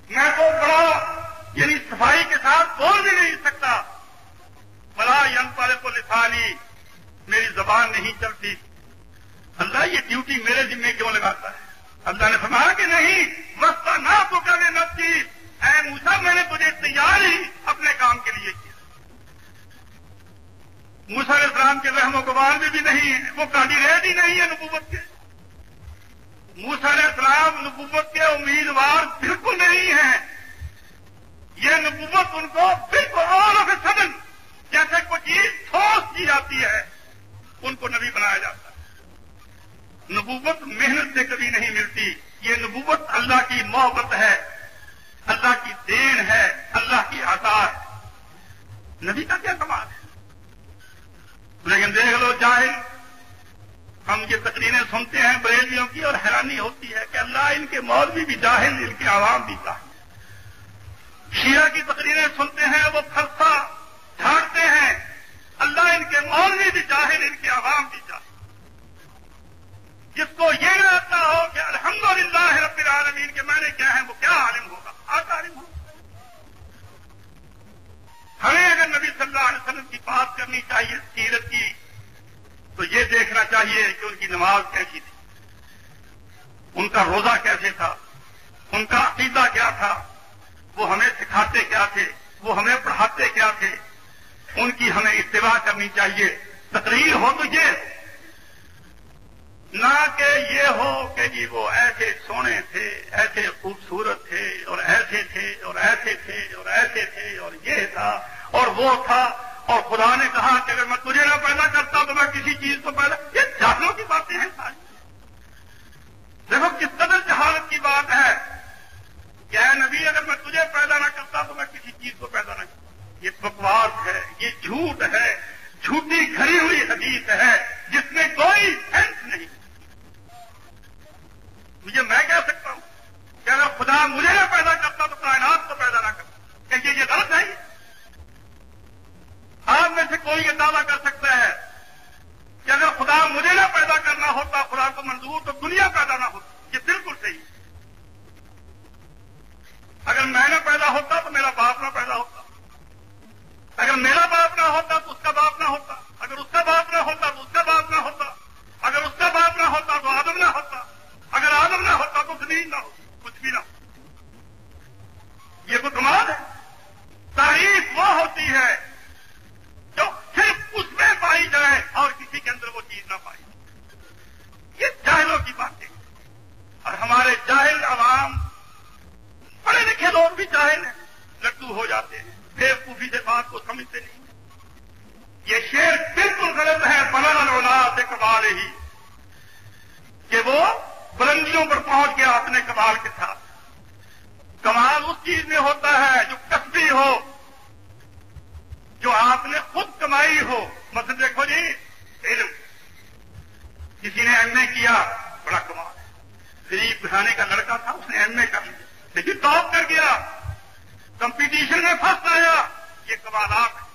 میں تو بڑا یعنی صفائی کے ساتھ بول بھی نہیں سکتا، بلا ینطلق لسانی، میری زبان نہیں چلتی۔ اللہ یہ ڈیوٹی میرے ذمہ کیوں لگاتا ہے؟ اللہ نے فرمایا کہ نہیں، وَاصْطَنَعْتُكَ لِنَفْسِي، اے موسیٰ میں نے تجھے تیار ہی اپنے کام کے لیے کیا۔ موسیٰ علیہ السلام کے رحم و گمان میں بھی نہیں ہے، وہ کینڈیڈیٹ ہی نہیں ہے نبوت کے۔ موسیٰ علیہ السلام نبوت کے امیدوار بالکل نہیں ہیں۔ یہ نبوت ان کو بالکل آل آف اے سڈن جیسے کوئی چیز ٹھوس کی جاتی ہے ان کو نبی بنایا جاتا ہے۔ نبوت محنت سے کبھی نہیں ملتی، یہ نبوت اللہ کی محبت ہے، اللہ کی دین ہے، اللہ کی عطا ہے۔ نبی کا کیا کمال ہے؟ لیکن دیکھ لو جاہل، ہم یہ تقریریں سنتے ہیں بریلویوں کی اور حیرانی ہوتی ہے کہ اللہ ان کے مولوی بھی جاہل، ان کے عوام بھی جاہل۔ شیعہ کی تقریریں سنتے ہیں وہ پھرسا جھاڑتے ہیں، اللہ ان کے مولوی بھی جاہل، ان کے عوام بھی جاہل۔ جس کو یہ نہ آتا ہو کہ الحمدللہ رب العالمین کے معنی کیا ہے، وہ کیا عالم ہوگا؟ آتا عالم ہوگا۔ ہمیں اگر نبی صلی اللہ علیہ وسلم کی بات کرنی چاہیے سیرت کی تو یہ دیکھنا چاہیے کہ ان کی نماز کیسی تھی، ان کا روزہ کیسے تھا، ان کا عقیدہ کیا تھا، وہ ہمیں سکھاتے کیا تھے، وہ ہمیں پڑھاتے کیا تھے، ان کی ہمیں اتباع کرنی چاہیے۔ تقریر ہو تو یہ نہ کہ یہ ہو کہ جی وہ ایسے سونے تھے، ایسے خوبصورت تھے اور ایسے تھے اور ایسے تھے اور ایسے تھے اور یہ تھا اور وہ تھا، اور خدا نے کہا کہ اگر میں تجھے نہ پیدا کرتا تو میں کسی چیز کو پیدا، یہ جہالوں کی باتیں ہیں ساری۔ دیکھو کس قدر جہالت کی بات ہے کہ اے نبی اگر میں تجھے پیدا نہ کرتا تو میں کسی چیز کو پیدا نہ کرتا۔ یہ بکواس ہے، یہ جھوٹ ہے، جھوٹی گھڑی ہوئی حدیث ہے جس میں کوئی سینس نہیں۔ مجھے میں کہہ سکتا ہوں کہ اگر خدا مجھے نہ پیدا کرتا تو کائنات کو پیدا نہ کرتا، کہ یہ غلط ہے؟ آپ میں سے کوئی یہ دعویٰ کر سکتا ہے کہ اگر خدا مجھے نہ پیدا کرنا ہوتا، خدا کو منظور، تو دنیا پیدا نہ ہوتی؟ یہ بالکل صحیح۔ اگر میں نہ پیدا ہوتا تو میرا باپ نہ پیدا ہوتا، اگر میرا باپ نہ ہوتا تو اس کا باپ نہ ہوتا، اگر اس کا باپ نہ ہوتا تو اس کا باپ نہ ہوتا، اگر اس کا باپ نہ ہوتا تو آدم نہ ہوتا، اگر آدم نہ ہوتا تو زمین نہ ہوتی، کچھ بھی نہ ہوتا۔ یہ کوئی کمال ہے؟ تعریف وہ ہوتی ہے جو صرف اس میں پائی جائے اور کسی کے اندر وہ چیز نہ پائی جائے۔ یہ جاہلوں کی باتیں، اور ہمارے جاہل عوام، پڑھے لکھے لوگ بھی جاہل ہیں، لٹو ہو جاتے ہیں، بیوقوفی سے بات کو سمجھتے نہیں۔ یہ شعر بالکل غلط ہے، بلند الاولاد کمال ہی، کہ وہ بلندیوں پر پہنچ گیا اپنے کمال کے ساتھ۔ کمال اس چیز میں ہوتا ہے جو کسبی ہو، جو آپ نے خود کمائی ہو۔ مثلا دیکھو جی، علم، کسی نے ایم اے کیا، بڑا کمال ہے۔ غریب گھرانے کا لڑکا تھا، اس نے ایم اے کر لیا، لیکن ٹاپ کر گیا، کمپٹیشن میں فرسٹ آیا، یہ کمالات ہے۔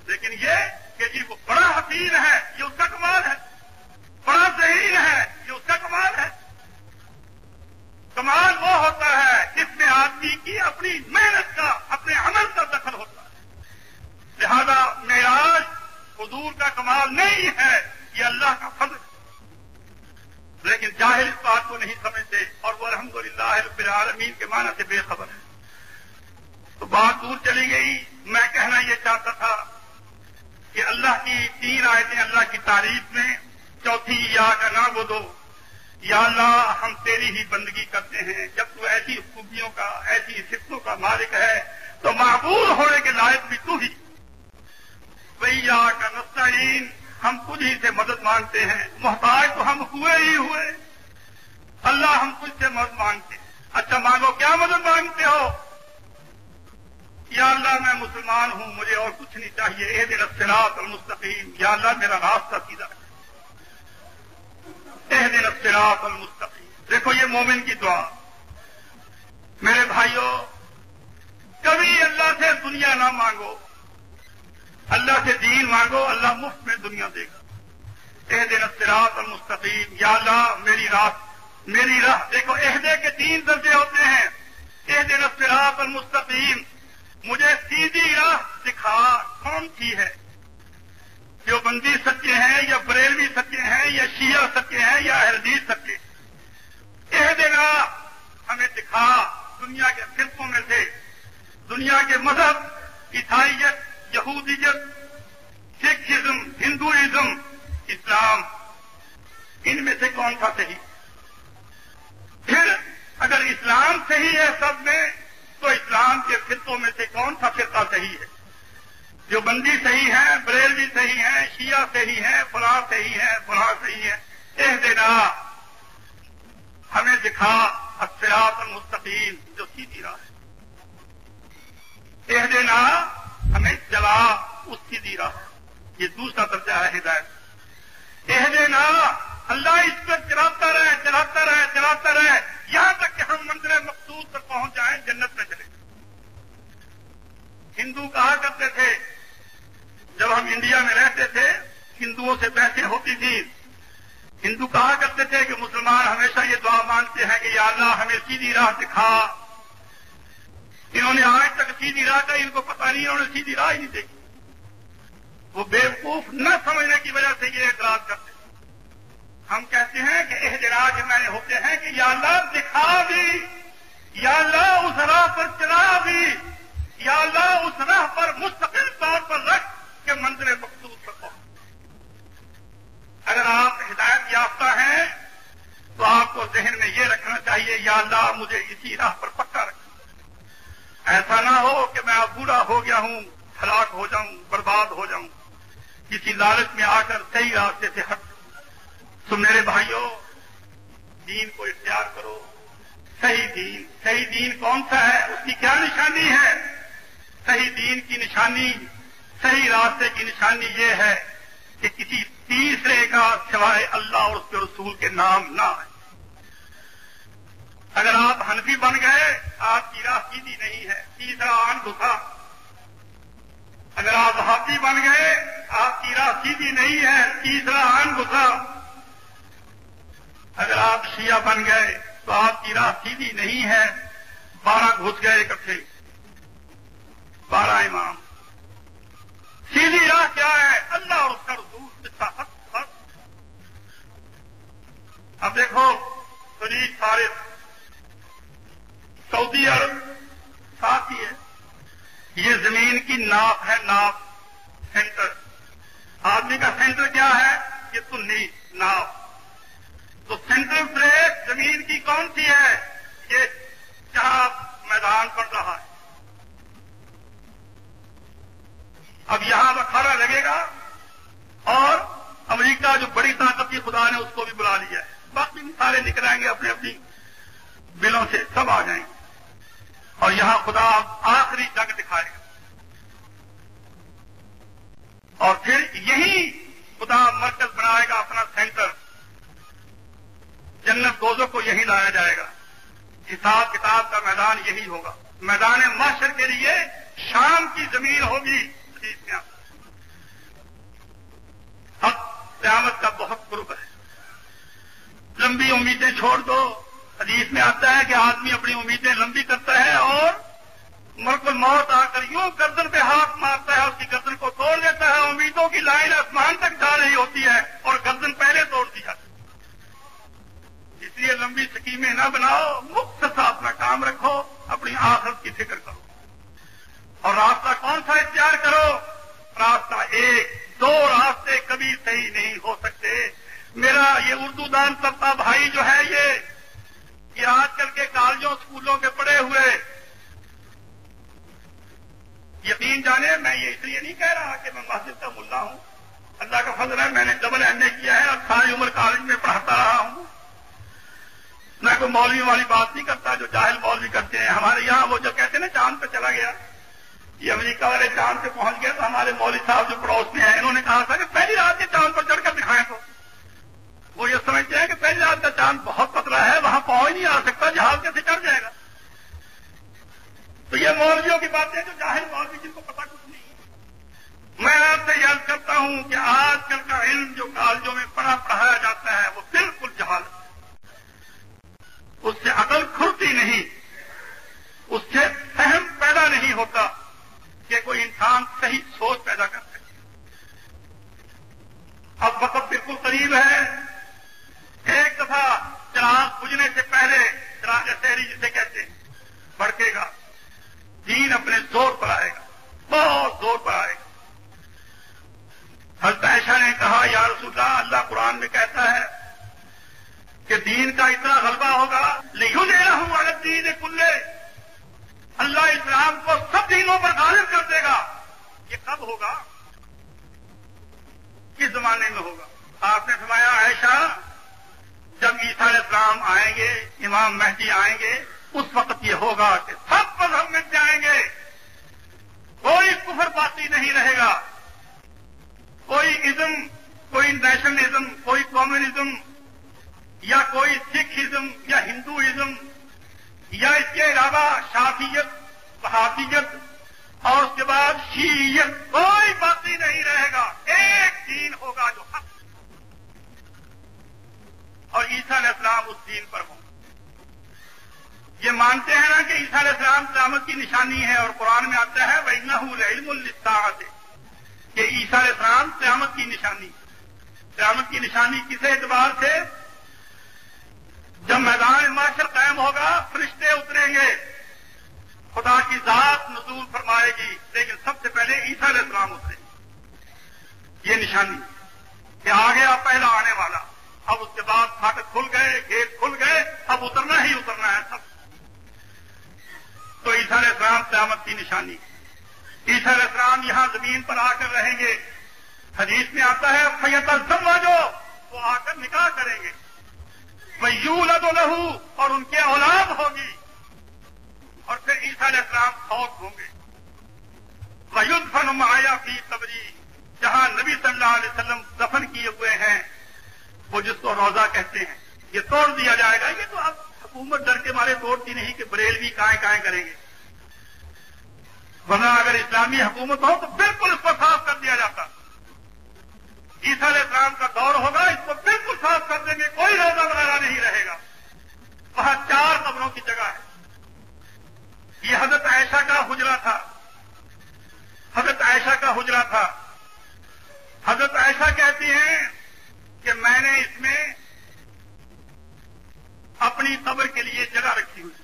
لیکن یہ کہ جی وہ بڑا حسین ہے، یہ اس کا کمال ہے، بڑا ذہین ہے، یہ اس کا کمال ہے۔ کمال وہ ہوتا ہے جس میں آدمی کی اپنی محنت کا، اپنے عمل کا دخل ہوتا ہے۔ لہذا معراج حضور کا کمال نہیں ہے، یہ اللہ کا فضل ہے۔ لیکن جاہل اس بات کو نہیں سمجھتے اور وہ الحمدللہ رب العالمین کے معنی سے بے خبر ہے۔ تو بات دور چلی گئی۔ میں کہنا یہ چاہتا تھا کہ اللہ کی 3 آیتیں اللہ کی تعریف میں، چوتھی یا کا نعبدو، یا اللہ ہم تیری ہی بندگی کرتے ہیں۔ جب تو ایسی خوبیوں کا، ایسی صفتوں کا مالک ہے تو معبود ہونے کے لائق بھی تو ہی۔ وَإِيَّاكَ نَسْتَعِينُ، ہم خود ہی سے مدد مانگتے ہیں، محتاج تو ہم ہوئے ہی ہوئے۔ اللہ ہم تجھ سے مدد مانگتے ہیں۔ اچھا مانگو، کیا مدد مانگتے ہو؟ یا اللہ میں مسلمان ہوں، مجھے اور کچھ نہیں چاہیے، اہدنا الصراط المستقیم، یا اللہ میرا راستہ سیدھا کر، اہدنا الصراط المستقیم۔ دیکھو یہ مومن کی دعا۔ میرے بھائیوں، کبھی اللہ سے دنیا نہ مانگو، اللہ سے دین مانگو، اللہ مفت میں دنیا دے گا۔ اہدنا الصراط المستقیم، یا اللہ میری راہ۔ دیکھو اہدے کے 3 درجے ہوتے ہیں۔ اہدنا الصراط المستقیم، مجھے سیدھی راہ دکھا، کون سی ہے؟ جو بندی سچے ہیں یا بریلوی سچے ہیں یا شیعہ سچے ہیں یا اہل حدیث سچے؟ اہدنا، ہمیں دکھا دنیا کے فرقوں میں سے، دنیا کے مذہب، عیسائیت، یہودیت، سکھزم، ہندوازم، اسلام، ان میں سے کون سا صحیح؟ پھر اگر اسلام صحیح ہے سب میں، تو اسلام کے فرقوں میں سے کون سا فرقہ صحیح ہے؟ جو بندی صحیح ہے، بریلوی صحیح ہے، شیعہ صحیح ہے، فلاں صحیح ہے، فلاں صحیح ہے۔ اہدنا، ہمیں دکھا الصراط المستقیم، جو سیدھی راہ ہے۔ اہدنا، ہمیں چلا اس سیدھی راہ۔ یہ دوسرا درجہ ہے ہدایت۔ اہدنا، اللہ اس پر چلاتا رہے، چلاتا رہے، چلاتا رہے، یہاں تک کہ ہم منزل مقصود پر پہنچ جائیں، جنت میں چلے۔ ہندو کہا کرتے تھے، جب ہم انڈیا میں رہتے تھے، ہندوؤں سے بحثیں ہوتی تھی، ہندو کہا کرتے تھے کہ مسلمان ہمیشہ یہ دعا مانگتے ہیں کہ یا اللہ ہمیں سیدھی راہ دکھا۔ انہوں نے آج تک سیدھی راہ کا ان کو پتہ نہیں، انہوں نے سیدھی راہ ہی نہیں دیکھی۔ وہ بیوقوف نہ سمجھنے کی وجہ سے یہ اعتراض کرتے ہیں۔ ہم کہتے ہیں کہ اہدنا کے معنی ہوتے ہیں کہ یا اللہ دکھا بھی، یا اللہ اس راہ پر چلا بھی، یا اللہ اس راہ پر مستقل طور پر رکھ کہ منزل مقصود پر پہنچ۔ اگر آپ ہدایت یافتہ ہیں تو آپ کو ذہن میں یہ رکھنا چاہیے، یا اللہ مجھے اسی راہ پر پکا رکھ۔ ایسا نہ ہو کہ میں اب بوڑھا ہو گیا ہوں، ہلاک ہو جاؤں، برباد ہو جاؤں، کسی لالچ میں آ کر صحیح راستے سے ہٹ۔ تو میرے بھائیوں، دین کو اختیار کرو، صحیح دین۔ صحیح دین کون سا ہے؟ اس کی کیا نشانی ہے؟ صحیح دین کی نشانی، صحیح راستے کی نشانی یہ ہے کہ کسی تیسرے کا سوائے اللہ اور اس کے رسول کے نام نہ آئے۔ اگر آپ حنفی بن گئے، آپ کی راہ سیدھی نہیں ہے، تیسرا آن گھسا۔ اگر آپ وہابی بن گئے، آپ کی راہ سیدھی نہیں ہے، تیسرا آن گھسا۔ اگر آپ شیعہ بن گئے تو آپ کی راہ سیدھی نہیں ہے، 12 گھس گئے اکٹھے، 12 امام۔ سیدھی راہ کیا ہے؟ اللہ اور اس کا رسول، اس کا حق۔ اب دیکھو سنیج فارغ، سعودی عرب ساتھ ہی ہے، یہ زمین کی ناپ ہے، ناپ، سینٹر۔ آدمی کا سینٹر کیا ہے؟ یہ سنی ناپ۔ تو سینٹرل پلیٹ زمین کی کون سی ہے؟ یہ جہاں میدان پڑ رہا ہے۔ اب یہاں اکھاڑا لگے گا، اور امریکہ جو بڑی طاقت کی خدا نے اس کو بھی بلا لیا ہے، باقی سارے نکل آئیں گے اپنے اپنی بلوں سے، سب آ جائیں گے، اور یہاں خدا آخری جنگ دکھائے گا۔ اور پھر یہی خدا مرکز بنائے گا اپنا سینٹر، جنت دوزخ کو یہی لایا جائے گا، حساب کتاب کا میدان یہی ہوگا۔ میدان محشر کے لیے شام کی زمین ہوگی۔ اب قیامت کا بہت قرب ہے، لمبی امیدیں چھوڑ دو۔ حدیث میں آتا ہے کہ آدمی اپنی امیدیں لمبی کرتا ہے اور ملک الموت آ کر یوں گردن پہ ہاتھ مارتا ہے، اس کی گردن کو توڑ دیتا ہے، امیدوں کی لائن آسمان تک جا رہی ہوتی ہے اور گردن پہلے توڑ دی جاتی ہے۔ اس لیے لمبی سکیمیں نہ بناؤ، مختصر اپنا کام رکھو، اپنی آخرت کی فکر کرو۔ اور راستہ کون سا اختیار کرو؟ راستہ ایک، 2 راستے کبھی صحیح نہیں ہو سکتے۔ میرا یہ اردو دان طبقہ بھائی جو ہے، یہ آج کل کے کالجوں اسکولوں کے پڑھے ہوئے، یقین جانے میں یہ اس لیے نہیں کہہ رہا کہ میں مسجد کا ملا ہوں، اللہ کا فضل ہے میں نے ڈبل MA کیا ہے اور ساری عمر کالج میں پڑھاتا رہا ہوں۔ میں کوئی مولوی والی بات نہیں کرتا جو جاہل مولوی کرتے ہیں۔ ہمارے یہاں وہ جو کہتے ہیں نا چاند پہ چلا گیا، یہ امریکہ والے چاند پہ پہنچ گئے تو ہمارے مولوی صاحب جو پڑوس میں ہیں انہوں نے کہا تھا کہ پہلی رات کے چاند پر چڑھ کر دکھائیں تو وہ یہ سمجھتے ہیں کہ پہلی رات کا چاند بہت پتلا ہے، وہاں پہنچ نہیں آ سکتا، جہاز کیسے چڑھ جائے گا؟ تو یہ مولویوں کی باتیں جو جاہل مولوی جن کو پتا کچھ نہیں ہے۔ میں آپ سے یاد کرتا ہوں کہ آج کل کا علم جو کالجوں میں پڑھایا جاتا ہے وہ بالکل جہالت ہے، اس سے عقل کھلتی نہیں، اس سے فہم پیدا نہیں ہوتا کہ کوئی انسان صحیح سوچ پیدا کر سکے۔ اب وقت بالکل قریب ہے، ایک دفعہ چراغ بجھنے سے پہلے چراغ شہری جسے کہتے ہیں بھڑکے گا، دین اپنے زور پر آئے گا، بہت زور پر آئے گا۔ حضرت عائشہ نے کہا یا رسول اللہ، اللہ قرآن میں کہتا ہے کہ دین کا اتنا غلبہ ہوگا، لِيُظْهِرَهُ عَلَى الدِّينِ كُلِّهِ، اللہ اسلام کو سب دینوں پر غالب کر دے گا۔ یہ کب ہوگا؟ کس زمانے میں ہوگا؟ آپ نے فرمایا عائشہ، جب عیسیٰ علیہ السلام آئیں گے، امام مہدی آئیں گے، اس وقت یہ ہوگا کہ سب مذہب مٹ جائیں گے، کوئی کفر باقی نہیں رہے گا، کوئی ازم، کوئی نیشنلزم، کوئی کمیونزم یا کوئی سکھزم یا ہندوازم یا اس کے علاوہ شافعیت، وہابیت اور اس کے بعد شیعیت، کوئی باقی نہیں رہے گا، ایک دین ہوگا جو حق، اور عیسیٰ علیہ السلام اس دین پر ہوں۔ یہ مانتے ہیں نا کہ عیسیٰ علیہ السلام قیامت کی نشانی ہے، اور قرآن میں آتا ہے وَإِنَّهُ لَعِلْمٌ لِلسَّاعَةِ کہ عیسیٰ علیہ السلام قیامت کی نشانی۔ قیامت کی نشانی کس اعتبار سے؟ جب میدان معاشر قائم ہوگا، فرشتے اتریں گے، خدا کی ذات نزول فرمائے گی، لیکن سب سے پہلے عیسیٰ علیہ السلام اتریں گے۔ یہ نشانی کہ آ گیا پہلا آنے والا۔ اب اس کے بعد پھاٹک کھل گئے، گیٹ کھل گئے، اب اترنا ہی اترنا ہے سب۔ تو عیسیٰ علیہ السلام قیامت کی نشانی۔ عیسیٰ علیہ السلام یہاں زمین پر آ کر رہیں گے، حدیث میں آتا ہے فَيَتَزَوَّجُ، وہ آ کر نکاح کریں گے، وَيُولَدُ لَهُ، اور ان کے اولاد ہوگی، اور پھر عیسیٰ علیہ السلام فوت ہوں گے۔ وَيُدْفَنُ مَعَيَ فِي قَبْرِي، جہاں نبی صلی اللہ علیہ وسلم دفن کیے ہوئے ہیں، وہ جس کو روزہ کہتے ہیں، یہ توڑ دیا جائے گا۔ یہ تو اب حکومت ڈر کے مارے توڑتی نہیں کہ بریلوی کائیں کائیں کریں گے، ورنہ اگر اسلامی حکومت ہو تو بالکل اس کو صاف کر دیا جاتا۔ عیسیٰ علیہ السلام کا دور ہوگا، اس کو بالکل صاف کر دیں گے، کوئی روزہ وغیرہ نہیں رہے گا۔ وہاں 4 قبروں کی جگہ ہے۔ یہ حضرت عائشہ کا حجرہ تھا، حضرت عائشہ کا حجرہ تھا۔ حضرت عائشہ کہتی ہیں کہ میں نے اس میں اپنی قبر کے لیے جگہ رکھی ہوئی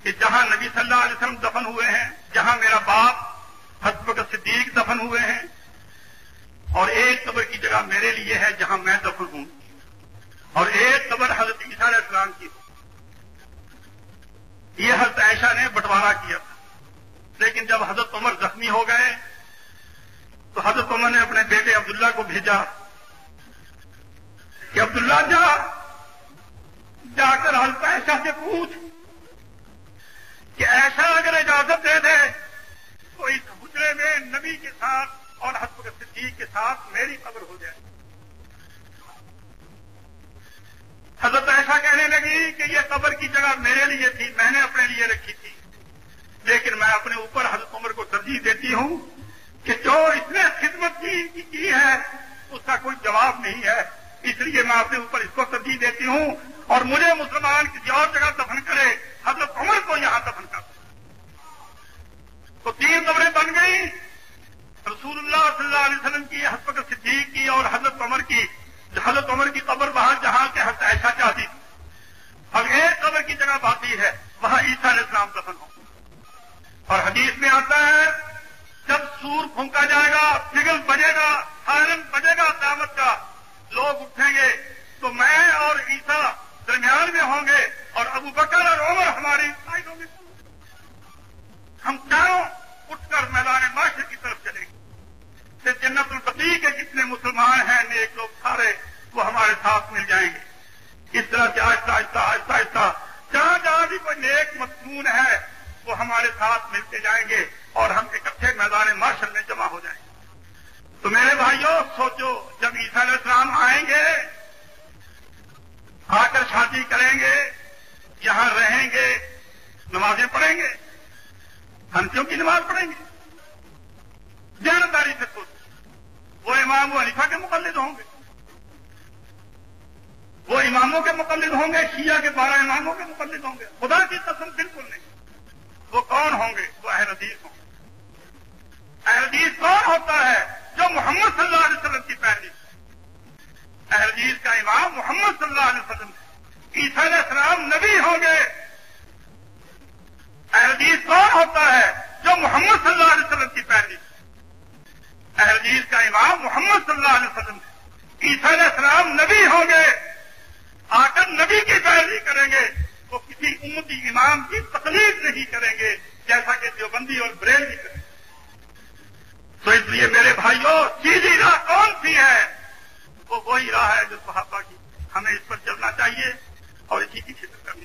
کہ جہاں نبی صلی اللہ علیہ وسلم دفن ہوئے ہیں، جہاں میرا باپ حضرت بکر صدیق دفن ہوئے ہیں، اور ایک قبر کی جگہ میرے لیے ہے جہاں میں دفن ہوں، اور ایک قبر حضرت عیسیٰ علیہ السلام کی۔ یہ حضرت عائشہ نے بٹوارا کیا تھا، لیکن جب حضرت عمر زخمی ہو گئے تو حضرت عمر نے اپنے بیٹے عبداللہ کو بھیجا کہ عبداللہ جا کر حضرت عائشہ سے پوچھ کہ عائشہ اگر اجازت دے دے تو اس حجرے میں نبی کے ساتھ اور حضرت صدیق کے ساتھ میری قبر ہو جائے۔ حضرت عائشہ کہنے لگی کہ یہ قبر کی جگہ میرے لیے تھی، میں نے اپنے لیے رکھی تھی، لیکن میں اپنے اوپر حضرت عمر کو ترجیح دیتی ہوں کہ جو اس نے خدمت کی ہے اس کا کوئی جواب نہیں ہے، اس لیے میں اپنے اوپر اس کو ترجیح دیتی ہوں، اور مجھے مسلمان کسی اور جگہ دفن کرے، حضرت عمر کو یہاں دفن کر۔ تو 3 قبریں بن گئی، رسول اللہ صلی اللہ علیہ وسلم کی، حضرت بکر صدیق کی اور حضرت عمر کی۔ حضرت عمر کی قبر وہاں جہاں کہ حضرت عائشہ چاہتی تھی، اب ایک قبر کی جگہ باقی ہے، وہاں عیسیٰ علیہ السلام دفن ہو۔ اور حدیث میں آتا ہے جب سور پھونکا جائے گا، بگل بجے گا، سائرن بجے گا قیامت کا، لوگ اٹھیں گے تو میں اور عیسیٰ درمیان میں ہوں گے، اور ابو بکر اور عمر ہماری سائڈوں میں، ہم چاروں اٹھ کر میدان معاشر کی طرف چلیں گے۔ پھر جنت البقیع کے جتنے مسلمان ہیں نیک لوگ سارے وہ ہمارے ساتھ مل جائیں گے۔ اس طرح سے آہستہ آہستہ آہستہ آہستہ جہاں جہاں بھی کوئی نیک مضمون ہے وہ ہمارے ساتھ ملتے جائیں گے۔ اور ہم اکٹھے میدان معاشر میں جمع ہو جائیں. تو میرے بھائیوں سوچو، جب عیسیٰ علیہ السلام آئیں گے، آ کر شادی کریں گے، یہاں رہیں گے، نمازیں پڑھیں گے، ہم کیوں کی نماز پڑھیں گے؟ دیانتداری سے سوچ. وہ امام ابو حنیفہ کے مقلد ہوں گے، وہ اماموں کے مقلد ہوں گے، شیعہ کے 12 اماموں کے مقلد ہوں گے. خدا کی قسم بالکل نہیں. وہ کون ہوں گے؟ وہ اہل حدیث ہوں گے. اہل حدیث کون ہوتا ہے؟ جو محمد صلی اللہ علیہ وسلم کی پیروی. اہل حدیث کا امام محمد صلی اللہ علیہ وسلم. عیسیٰ علیہ السلام نبی ہوں گے. اہل حدیث کون ہوتا ہے؟ جو محمد صلی اللہ علیہ وسلم کی پیروی. اہل حدیث کا امام محمد صلی اللہ علیہ وسلم. عیسیٰ علیہ السلام نبی ہوں گے، آ کر نبی کی پیروی کریں گے. وہ کسی امتی امام کی تقلید نہیں کریں گے جیسا کہ دیوبندی اور بریلوی کریں گے. تو اس لیے میرے بھائیوں، سیدھی راہ کون سی ہے؟ وہ وہی راہ ہے جو صحابہ کی. ہمیں اس پر چلنا چاہیے اور اسی کی فکر کرنی.